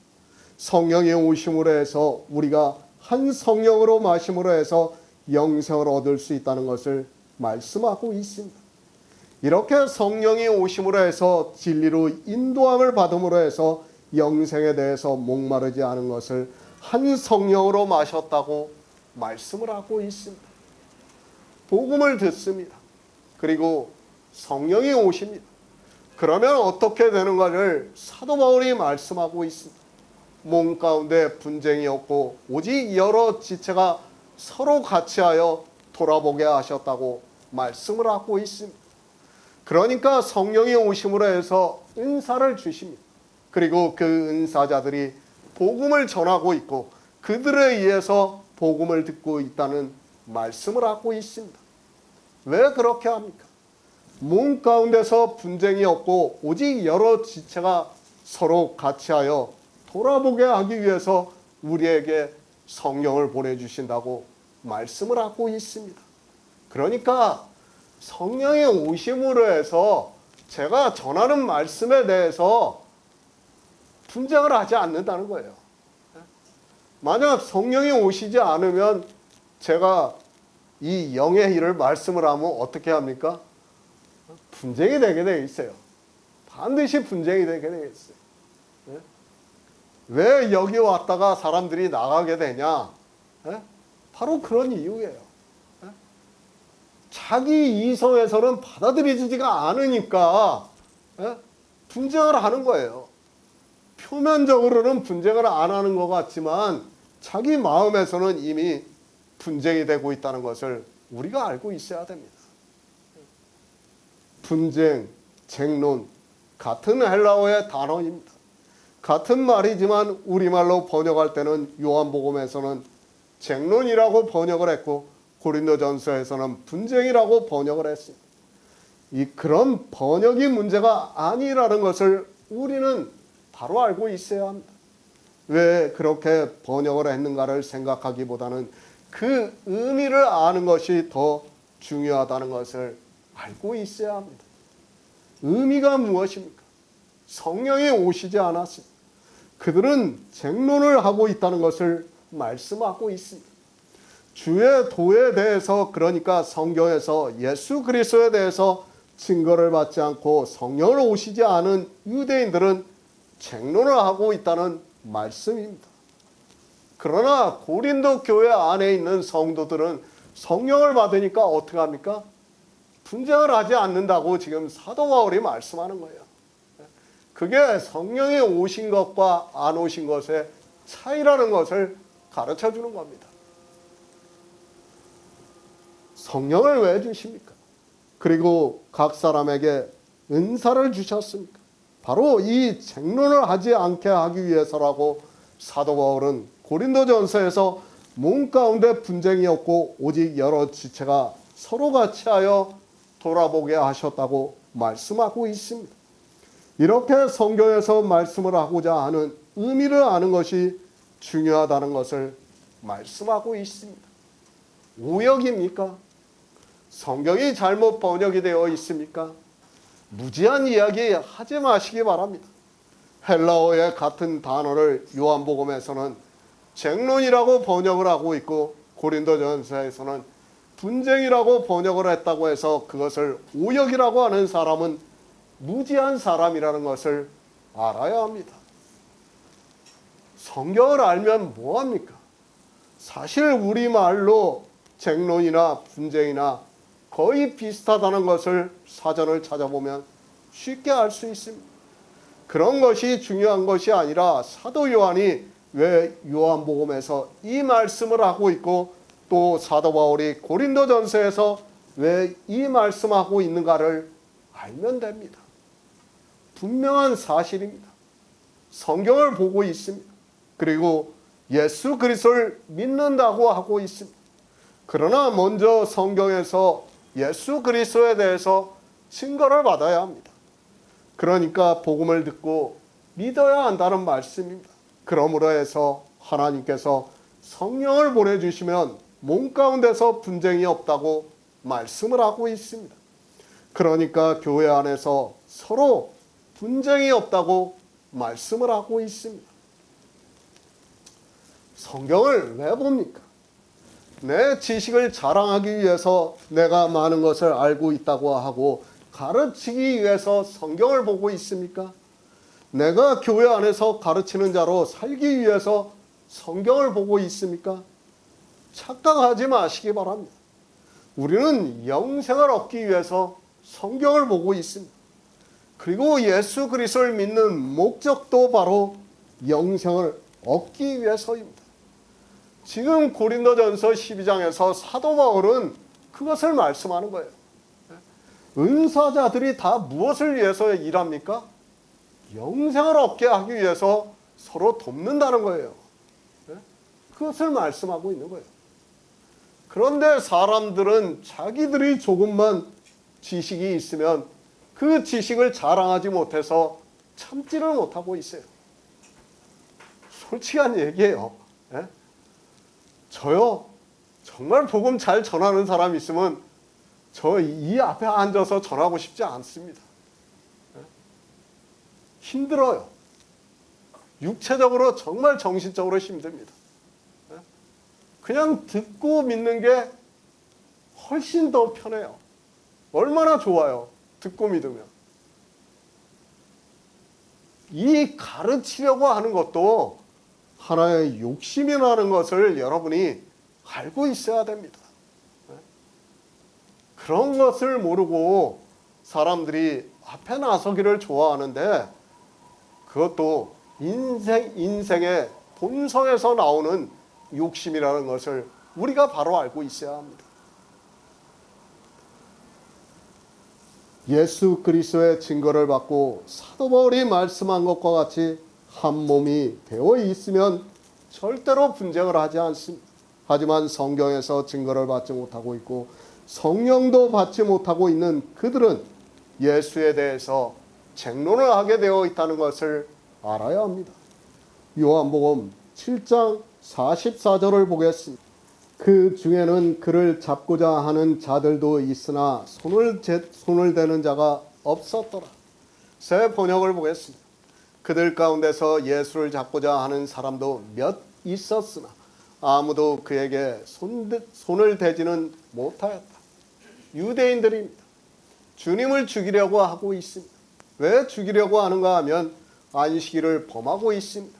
성령이 오심으로 해서 우리가 한 성령으로 마심으로 해서 영생을 얻을 수 있다는 것을 말씀하고 있습니다. 이렇게 성령이 오심으로 해서 진리로 인도함을 받음으로 해서 영생에 대해서 목마르지 않은 것을 한 성령으로 마셨다고 말씀을 하고 있습니다. 복음을 듣습니다. 그리고 성령이 오십니다. 그러면 어떻게 되는가를 사도 바울이 말씀하고 있습니다. 몸 가운데 분쟁이 없고 오직 여러 지체가 서로 같이하여 돌아보게 하셨다고 말씀을 하고 있습니다. 그러니까 성령이 오심으로 해서 은사를 주십니다. 그리고 그 은사자들이 복음을 전하고 있고 그들에 의해서 복음을 듣고 있다는 말씀을 하고 있습니다. 왜 그렇게 합니까? 몸 가운데서 분쟁이 없고 오직 여러 지체가 서로 같이하여 돌아보게 하기 위해서 우리에게 성령을 보내주신다고 말씀을 하고 있습니다. 그러니까 성령의 오심으로 해서 제가 전하는 말씀에 대해서 분쟁을 하지 않는다는 거예요. 만약 성령이 오시지 않으면 제가 이 영의 일을 말씀을 하면 어떻게 합니까? 분쟁이 되게 되어 있어요. 반드시 분쟁이 되게 되어 있어요. 왜 여기 왔다가 사람들이 나가게 되냐? 바로 그런 이유예요. 자기 이성에서는 받아들이지가 않으니까 분쟁을 하는 거예요. 표면적으로는 분쟁을 안 하는 것 같지만 자기 마음에서는 이미 분쟁이 되고 있다는 것을 우리가 알고 있어야 됩니다. 분쟁, 쟁론, 같은 헬라어의 단어입니다. 같은 말이지만 우리말로 번역할 때는 요한복음에서는 쟁론이라고 번역을 했고 고린도전서에서는 분쟁이라고 번역을 했습니다. 그런 번역이 문제가 아니라는 것을 우리는 바로 알고 있어야 합니다. 왜 그렇게 번역을 했는가를 생각하기보다는 그 의미를 아는 것이 더 중요하다는 것을 알고 있어야 합니다. 의미가 무엇입니까? 성령이 오시지 않았습니다. 그들은 쟁론을 하고 있다는 것을 말씀하고 있습니다. 주의 도에 대해서 그러니까 성경에서 예수 그리스도에 대해서 증거를 받지 않고 성령을 오시지 않은 유대인들은 쟁론을 하고 있다는 말씀입니다. 그러나 고린도 교회 안에 있는 성도들은 성령을 받으니까 어떻게 합니까? 분쟁을 하지 않는다고 지금 사도 바울이 말씀하는 거예요. 그게 성령이 오신 것과 안 오신 것의 차이라는 것을 가르쳐 주는 겁니다. 성령을 왜 주십니까? 그리고 각 사람에게 은사를 주셨습니까? 바로 이 쟁론을 하지 않게 하기 위해서라고 사도 바울은 고린도전서에서 몸 가운데 분쟁이 없고 오직 여러 지체가 서로 같이 하여 돌아보게 하셨다고 말씀하고 있습니다. 이렇게 성경에서 말씀을 하고자 하는 의미를 아는 것이 중요하다는 것을 말씀하고 있습니다. 오역입니까? 성경이 잘못 번역이 되어 있습니까? 무지한 이야기 하지 마시기 바랍니다. 헬라어의 같은 단어를 요한복음에서는 쟁론이라고 번역을 하고 있고 고린도전서에서는 분쟁이라고 번역을 했다고 해서 그것을 오역이라고 하는 사람은 무지한 사람이라는 것을 알아야 합니다. 성경을 알면 뭐합니까? 사실 우리말로 쟁론이나 분쟁이나 거의 비슷하다는 것을 사전을 찾아보면 쉽게 알 수 있습니다. 그런 것이 중요한 것이 아니라 사도 요한이 왜 요한복음에서 이 말씀을 하고 있고 또 사도 바울이 고린도전서에서 왜 이 말씀하고 있는가를 알면 됩니다. 분명한 사실입니다. 성경을 보고 있습니다. 그리고 예수 그리스도를 믿는다고 하고 있습니다. 그러나 먼저 성경에서 예수 그리스도에 대해서 증거를 받아야 합니다. 그러니까 복음을 듣고 믿어야 한다는 말씀입니다. 그러므로 해서 하나님께서 성령을 보내주시면 몸 가운데서 분쟁이 없다고 말씀을 하고 있습니다. 그러니까 교회 안에서 서로 분쟁이 없다고 말씀을 하고 있습니다. 성경을 왜 봅니까? 내 지식을 자랑하기 위해서 내가 많은 것을 알고 있다고 하고 가르치기 위해서 성경을 보고 있습니까? 내가 교회 안에서 가르치는 자로 살기 위해서 성경을 보고 있습니까? 착각하지 마시기 바랍니다. 우리는 영생을 얻기 위해서 성경을 보고 있습니다. 그리고 예수 그리스도를 믿는 목적도 바로 영생을 얻기 위해서입니다. 지금 고린도전서 12장에서 사도 바울은 그것을 말씀하는 거예요. 은사자들이 다 무엇을 위해서 일합니까? 영생을 얻게 하기 위해서 서로 돕는다는 거예요. 그것을 말씀하고 있는 거예요. 그런데 사람들은 자기들이 조금만 지식이 있으면 그 지식을 자랑하지 못해서 참지를 못하고 있어요. 솔직한 얘기예요. 저요, 정말 복음 잘 전하는 사람 있으면 저 이 앞에 앉아서 전하고 싶지 않습니다. 힘들어요. 육체적으로 정말 정신적으로 힘듭니다. 그냥 듣고 믿는 게 훨씬 더 편해요. 얼마나 좋아요. 듣고 믿으면. 이 가르치려고 하는 것도 하나의 욕심이라는 것을 여러분이 알고 있어야 됩니다. 그런 것을 모르고 사람들이 앞에 나서기를 좋아하는데 그것도 인생의 본성에서 나오는 욕심이라는 것을 우리가 바로 알고 있어야 합니다. 예수 그리스도의 증거를 받고 사도 바울이 말씀한 것과 같이 한 몸이 되어 있으면 절대로 분쟁을 하지 않습니다. 하지만 성경에서 증거를 받지 못하고 있고 성령도 받지 못하고 있는 그들은 예수에 대해서 쟁론을 하게 되어 있다는 것을 알아야 합니다. 요한복음 7장 44절을 보겠습니다. 그 중에는 그를 잡고자 하는 자들도 있으나 손을 대는 자가 없었더라. 새 번역을 보겠습니다. 그들 가운데서 예수를 잡고자 하는 사람도 몇 있었으나 아무도 그에게 손을 대지는 못하였다. 유대인들입니다. 주님을 죽이려고 하고 있습니다. 왜 죽이려고 하는가 하면 안식일을 범하고 있습니다.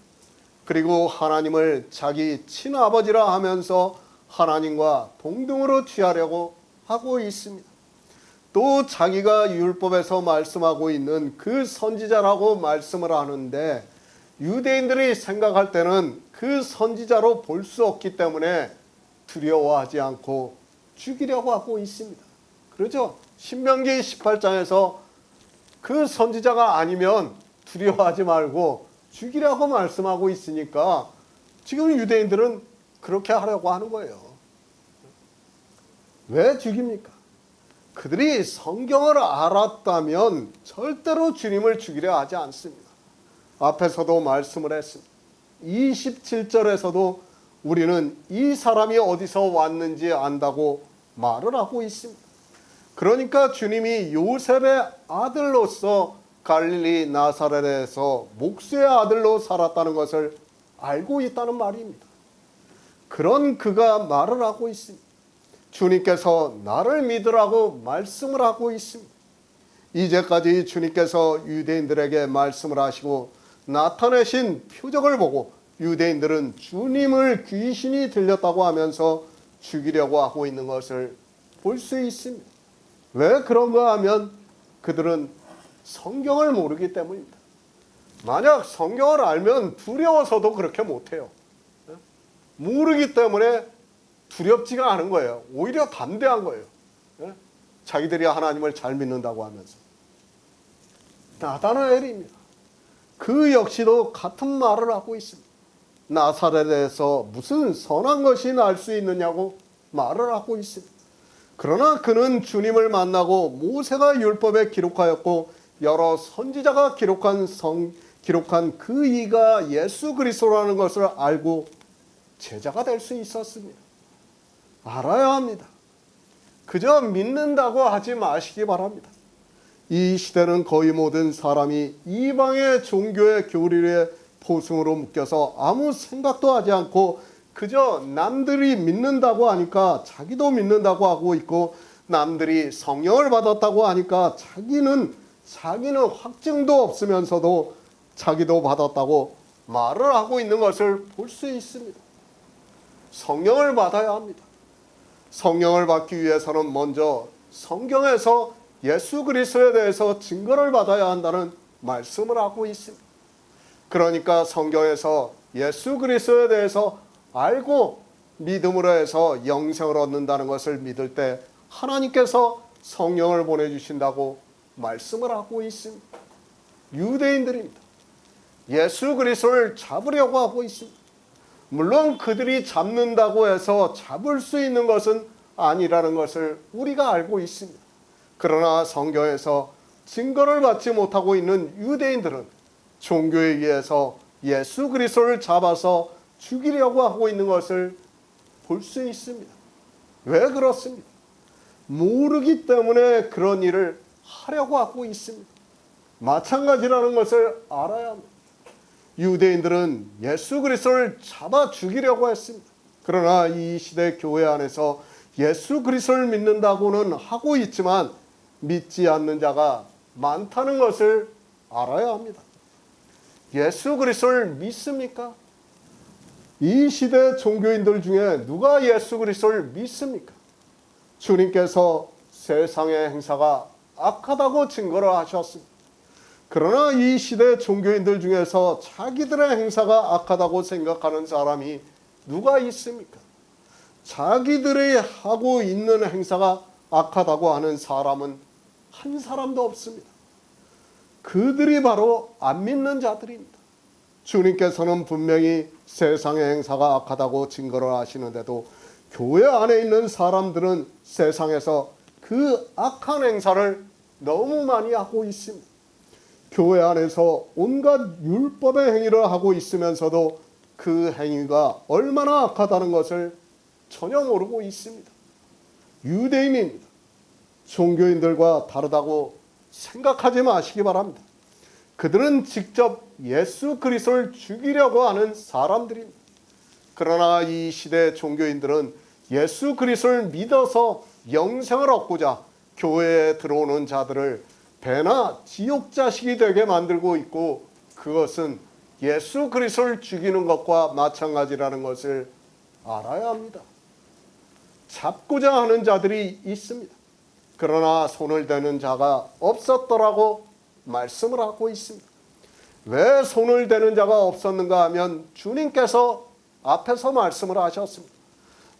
그리고 하나님을 자기 친아버지라 하면서 하나님과 동등으로 취하려고 하고 있습니다. 또 자기가 율법에서 말씀하고 있는 그 선지자라고 말씀을 하는데 유대인들이 생각할 때는 그 선지자로 볼 수 없기 때문에 두려워하지 않고 죽이려고 하고 있습니다. 그렇죠? 신명기 18장에서 그 선지자가 아니면 두려워하지 말고 죽이라고 말씀하고 있으니까 지금 유대인들은 그렇게 하려고 하는 거예요. 왜 죽입니까? 그들이 성경을 알았다면 절대로 주님을 죽이려 하지 않습니다. 앞에서도 말씀을 했습니다. 27절에서도 우리는 이 사람이 어디서 왔는지 안다고 말을 하고 있습니다. 그러니까 주님이 요셉의 아들로서 갈릴리 나사렛에서 목수의 아들로 살았다는 것을 알고 있다는 말입니다. 그런 그가 말을 하고 있습니다. 주님께서 나를 믿으라고 말씀을 하고 있습니다. 이제까지 주님께서 유대인들에게 말씀을 하시고 나타내신 표적을 보고 유대인들은 주님을 귀신이 들렸다고 하면서 죽이려고 하고 있는 것을 볼 수 있습니다. 왜 그런가 하면 그들은 성경을 모르기 때문입니다. 만약 성경을 알면 두려워서도 그렇게 못해요. 모르기 때문에 두렵지가 않은 거예요. 오히려 담대한 거예요. 자기들이 하나님을 잘 믿는다고 하면서. 나다나엘입니다. 그 역시도 같은 말을 하고 있습니다. 나사렛에서 무슨 선한 것이 날 수 있느냐고 말을 하고 있습니다. 그러나 그는 주님을 만나고 모세가 율법에 기록하였고 여러 선지자가 기록한 그 이가 예수 그리스도라는 것을 알고 제자가 될 수 있었습니다. 알아야 합니다. 그저 믿는다고 하지 마시기 바랍니다. 이 시대는 거의 모든 사람이 이방의 종교의 교리에 포승으로 묶여서 아무 생각도 하지 않고 그저 남들이 믿는다고 하니까 자기도 믿는다고 하고 있고, 남들이 성령을 받았다고 하니까 자기는 확증도 없으면서도 자기도 받았다고 말을 하고 있는 것을 볼 수 있습니다. 성령을 받아야 합니다. 성령을 받기 위해서는 먼저 성경에서 예수 그리스도에 대해서 증거를 받아야 한다는 말씀을 하고 있습니다. 그러니까 성경에서 예수 그리스도에 대해서 알고 믿음으로 해서 영생을 얻는다는 것을 믿을 때 하나님께서 성령을 보내주신다고 말씀을 하고 있습니다. 유대인들입니다. 예수 그리스도를 잡으려고 하고 있습니다. 물론 그들이 잡는다고 해서 잡을 수 있는 것은 아니라는 것을 우리가 알고 있습니다. 그러나 성경에서 증거를 받지 못하고 있는 유대인들은 종교에 의해서 예수 그리스도를 잡아서 죽이려고 하고 있는 것을 볼 수 있습니다. 왜 그렇습니까? 모르기 때문에 그런 일을 하려고 하고 있습니다. 마찬가지라는 것을 알아야 합니다. 유대인들은 예수 그리스도를 잡아 죽이려고 했습니다. 그러나 이 시대 교회 안에서 예수 그리스도를 믿는다고는 하고 있지만 믿지 않는 자가 많다는 것을 알아야 합니다. 예수 그리스도를 믿습니까? 이 시대 종교인들 중에 누가 예수 그리스도를 믿습니까? 주님께서 세상의 행사가 악하다고 증거를 하셨습니다. 그러나 이 시대 종교인들 중에서 자기들의 행사가 악하다고 생각하는 사람이 누가 있습니까? 자기들이 하고 있는 행사가 악하다고 하는 사람은 한 사람도 없습니다. 그들이 바로 안 믿는 자들입니다. 주님께서는 분명히 세상의 행사가 악하다고 증거를 하시는데도 교회 안에 있는 사람들은 세상에서 그 악한 행사를 너무 많이 하고 있습니다. 교회 안에서 온갖 율법의 행위를 하고 있으면서도 그 행위가 얼마나 악하다는 것을 전혀 모르고 있습니다. 유대인입니다. 종교인들과 다르다고 생각하지 마시기 바랍니다. 그들은 직접 예수 그리스도를 죽이려고 하는 사람들입니다. 그러나 이 시대 종교인들은 예수 그리스도를 믿어서 영생을 얻고자 교회에 들어오는 자들을 배나 지옥 자식이 되게 만들고 있고, 그것은 예수 그리스도를 죽이는 것과 마찬가지라는 것을 알아야 합니다. 잡고자 하는 자들이 있습니다. 그러나 손을 대는 자가 없었더라고 말씀을 하고 있습니다. 왜 손을 대는 자가 없었는가 하면 주님께서 앞에서 말씀을 하셨습니다.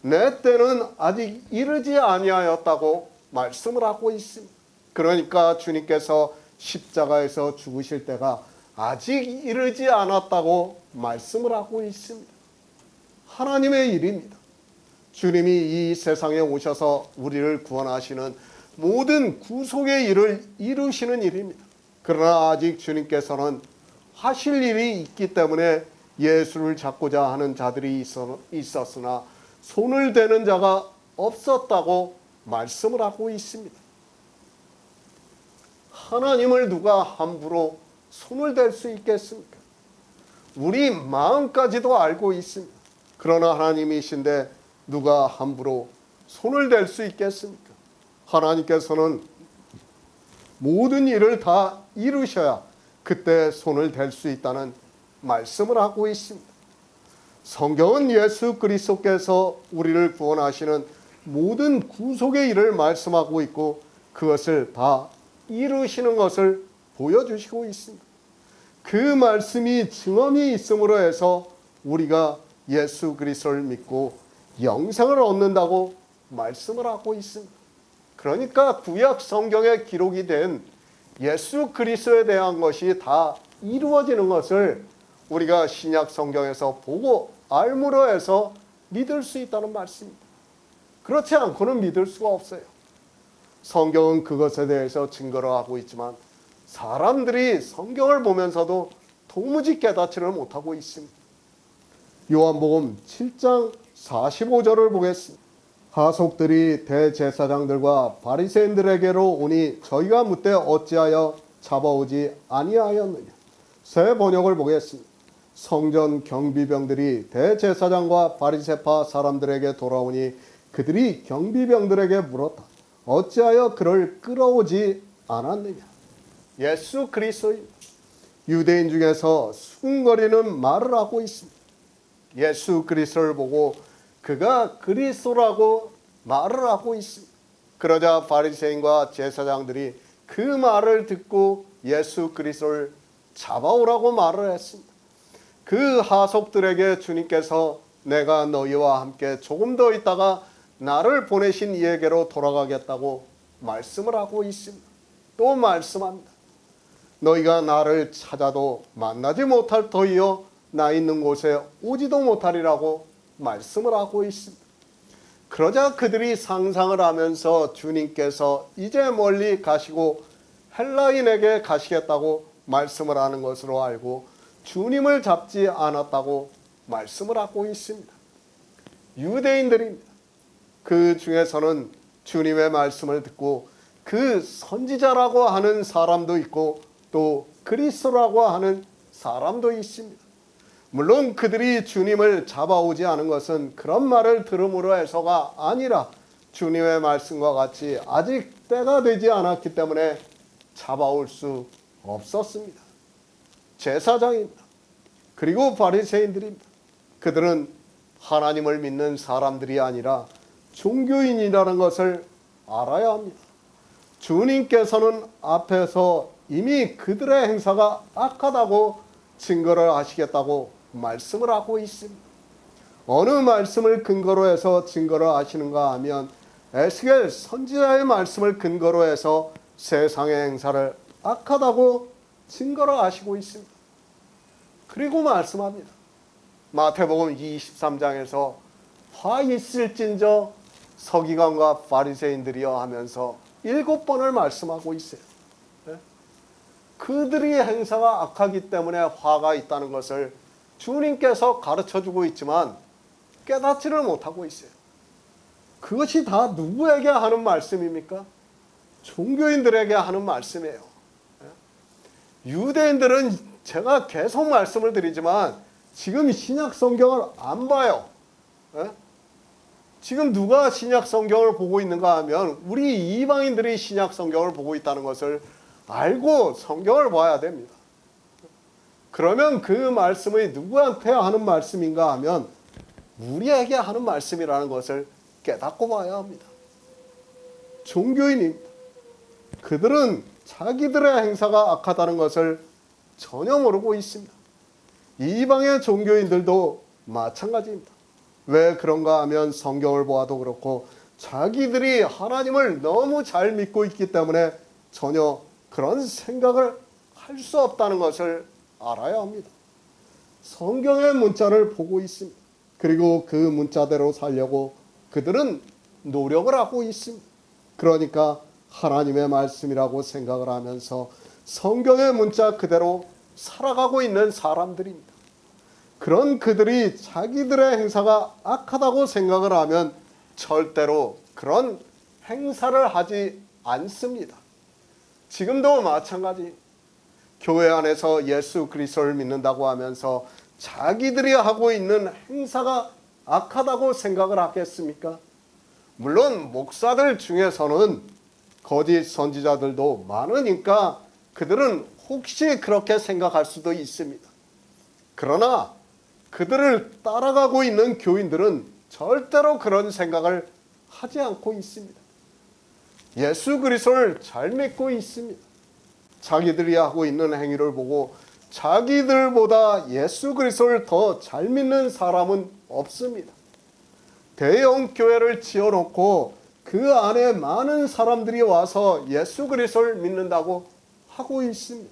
내 때는 아직 이르지 아니하였다고 말씀을 하고 있습니다. 그러니까 주님께서 십자가에서 죽으실 때가 아직 이르지 않았다고 말씀을 하고 있습니다. 하나님의 일입니다. 주님이 이 세상에 오셔서 우리를 구원하시는 모든 구속의 일을 이루시는 일입니다. 그러나 아직 주님께서는 하실 일이 있기 때문에 예수를 잡고자 하는 자들이 있었으나 손을 대는 자가 없었다고 말씀을 하고 있습니다. 하나님을 누가 함부로 손을 댈 수 있겠습니까? 우리 마음까지도 알고 있습니다. 그러나 하나님이신데 누가 함부로 손을 댈 수 있겠습니까? 하나님께서는 모든 일을 다 이루셔야 그때 손을 댈 수 있다는 말씀을 하고 있습니다. 성경은 예수 그리스도께서 우리를 구원하시는 모든 구속의 일을 말씀하고 있고 그것을 다 이루시는 것을 보여주시고 있습니다. 그 말씀이 증언이 있음으로 해서 우리가 예수 그리스도를 믿고 영생을 얻는다고 말씀을 하고 있습니다. 그러니까 구약 성경에 기록이 된 예수 그리스도에 대한 것이 다 이루어지는 것을 우리가 신약 성경에서 보고 알므로 해서 믿을 수 있다는 말씀입니다. 그렇지 않고는 믿을 수가 없어요. 성경은 그것에 대해서 증거를 하고 있지만 사람들이 성경을 보면서도 도무지 깨닫지를 못하고 있습니다. 요한복음 7장 45절을 보겠습니다. 하속들이 대제사장들과 바리새인들에게로 오니 저희가 묻되 어찌하여 잡아오지 아니하였느냐. 새 번역을 보겠습니다. 성전 경비병들이 대제사장과 바리새파 사람들에게 돌아오니 그들이 경비병들에게 물었다. 어찌하여 그를 끌어오지 않았느냐. 예수 그리스도입니다. 유대인 중에서 수군거리는 말을 하고 있습니다. 예수 그리스도를 보고 그가 그리스도라고 말을 하고 있습니다. 그러자 바리새인과 제사장들이 그 말을 듣고 예수 그리스도를 잡아오라고 말을 했습니다. 그 하속들에게 주님께서 내가 너희와 함께 조금 더 있다가 나를 보내신 이에게로 돌아가겠다고 말씀을 하고 있습니다. 또 말씀합니다. 너희가 나를 찾아도 만나지 못할 터이요 나 있는 곳에 오지도 못하리라고 말씀을 하고 있습니다. 그러자 그들이 상상을 하면서 주님께서 이제 멀리 가시고 헬라인에게 가시겠다고 말씀을 하는 것으로 알고 주님을 잡지 않았다고 말씀을 하고 있습니다. 유대인들입니다. 그 중에서는 주님의 말씀을 듣고 그 선지자라고 하는 사람도 있고 또 그리스도라고 하는 사람도 있습니다. 물론 그들이 주님을 잡아오지 않은 것은 그런 말을 들음으로 해서가 아니라 주님의 말씀과 같이 아직 때가 되지 않았기 때문에 잡아올 수 없었습니다. 제사장입니다. 그리고 바리새인들입니다. 그들은 하나님을 믿는 사람들이 아니라 종교인이라는 것을 알아야 합니다. 주님께서는 앞에서 이미 그들의 행사가 악하다고 증거를 하시겠다고 말씀을 하고 있습니다. 어느 말씀을 근거로 해서 증거를 하시는가 하면 에스겔 선지자의 말씀을 근거로 해서 세상의 행사를 악하다고 증거를 하시고 있습니다. 그리고 말씀합니다. 마태복음 23장에서 화 있을진저 서기관과 바리새인들이여 하면서 7번을 말씀하고 있어요. 그들이 행사가 악하기 때문에 화가 있다는 것을 주님께서 가르쳐주고 있지만 깨닫지를 못하고 있어요. 그것이 다 누구에게 하는 말씀입니까? 종교인들에게 하는 말씀이에요. 유대인들은 제가 계속 말씀을 드리지만 지금 신약 성경을 안 봐요. 지금 누가 신약 성경을 보고 있는가 하면 우리 이방인들이 신약 성경을 보고 있다는 것을 알고 성경을 봐야 됩니다. 그러면 그 말씀이 누구한테 하는 말씀인가 하면 우리에게 하는 말씀이라는 것을 깨닫고 봐야 합니다. 종교인입니다. 그들은 자기들의 행사가 악하다는 것을 전혀 모르고 있습니다. 이방의 종교인들도 마찬가지입니다. 왜 그런가 하면 성경을 보아도 그렇고 자기들이 하나님을 너무 잘 믿고 있기 때문에 전혀 그런 생각을 할 수 없다는 것을 알아야 합니다. 성경의 문자를 보고 있습니다. 그리고 그 문자대로 살려고 그들은 노력을 하고 있습니다. 그러니까 하나님의 말씀이라고 생각을 하면서 성경의 문자 그대로 살아가고 있는 사람들입니다. 그런 그들이 자기들의 행사가 악하다고 생각을 하면 절대로 그런 행사를 하지 않습니다. 지금도 마찬가지. 교회 안에서 예수 그리스도를 믿는다고 하면서 자기들이 하고 있는 행사가 악하다고 생각을 하겠습니까? 물론 목사들 중에서는 거짓 선지자들도 많으니까 그들은 혹시 그렇게 생각할 수도 있습니다. 그러나 그들을 따라가고 있는 교인들은 절대로 그런 생각을 하지 않고 있습니다. 예수 그리스도를 잘 믿고 있습니다. 자기들이 하고 있는 행위를 보고 자기들보다 예수 그리스도를 더 잘 믿는 사람은 없습니다. 대형 교회를 지어놓고 그 안에 많은 사람들이 와서 예수 그리스도를 믿는다고 하고 있습니다.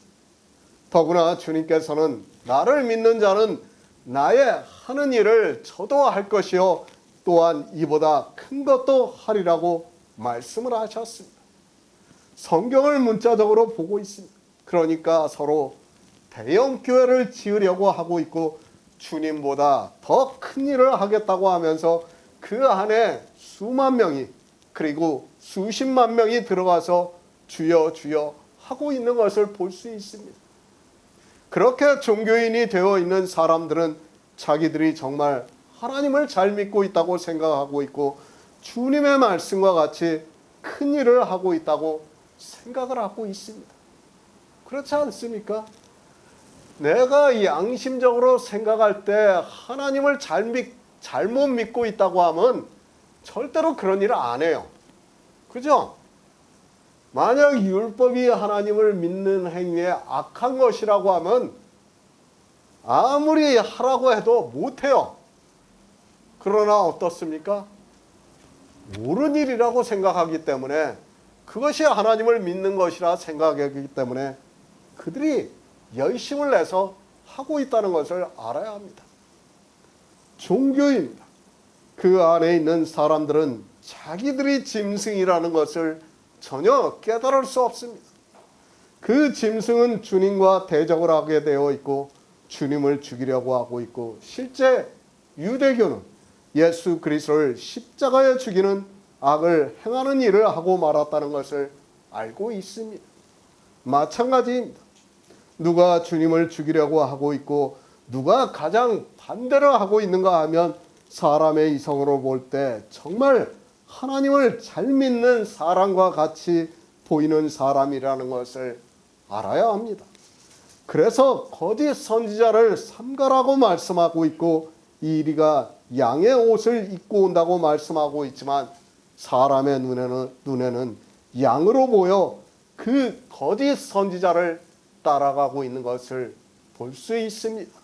더구나 주님께서는 나를 믿는 자는 나의 하는 일을 저도 할 것이요 또한 이보다 큰 것도 하리라고 말씀을 하셨습니다. 성경을 문자적으로 보고 있습니다. 그러니까 서로 대형 교회를 지으려고 하고 있고 주님보다 더 큰 일을 하겠다고 하면서 그 안에 수만 명이 그리고 수십만 명이 들어가서 주여 주여 하고 있는 것을 볼 수 있습니다. 그렇게 종교인이 되어 있는 사람들은 자기들이 정말 하나님을 잘 믿고 있다고 생각하고 있고 주님의 말씀과 같이 큰 일을 하고 있다고 생각을 하고 있습니다. 그렇지 않습니까? 내가 양심적으로 생각할 때 하나님을 잘못 믿고 있다고 하면 절대로 그런 일을 안 해요. 그죠? 만약 율법이 하나님을 믿는 행위에 악한 것이라고 하면 아무리 하라고 해도 못해요. 그러나 어떻습니까? 옳은 일이라고 생각하기 때문에 그것이 하나님을 믿는 것이라 생각하기 때문에 그들이 열심을 내서 하고 있다는 것을 알아야 합니다. 종교입니다. 그 안에 있는 사람들은 자기들이 짐승이라는 것을 전혀 깨달을 수 없습니다. 그 짐승은 주님과 대적을 하게 되어 있고 주님을 죽이려고 하고 있고 실제 유대교는 예수 그리스도를 십자가에 죽이는 악을 행하는 일을 하고 말았다는 것을 알고 있습니다. 마찬가지입니다. 누가 주님을 죽이려고 하고 있고 누가 가장 반대로 하고 있는가 하면 사람의 이성으로 볼 때 정말 하나님을 잘 믿는 사람과 같이 보이는 사람이라는 것을 알아야 합니다. 그래서 거짓 선지자를 삼가라고 말씀하고 있고 이리가 양의 옷을 입고 온다고 말씀하고 있지만 사람의 눈에는 양으로 보여 그 거짓 선지자를 따라가고 있는 것을 볼 수 있습니다.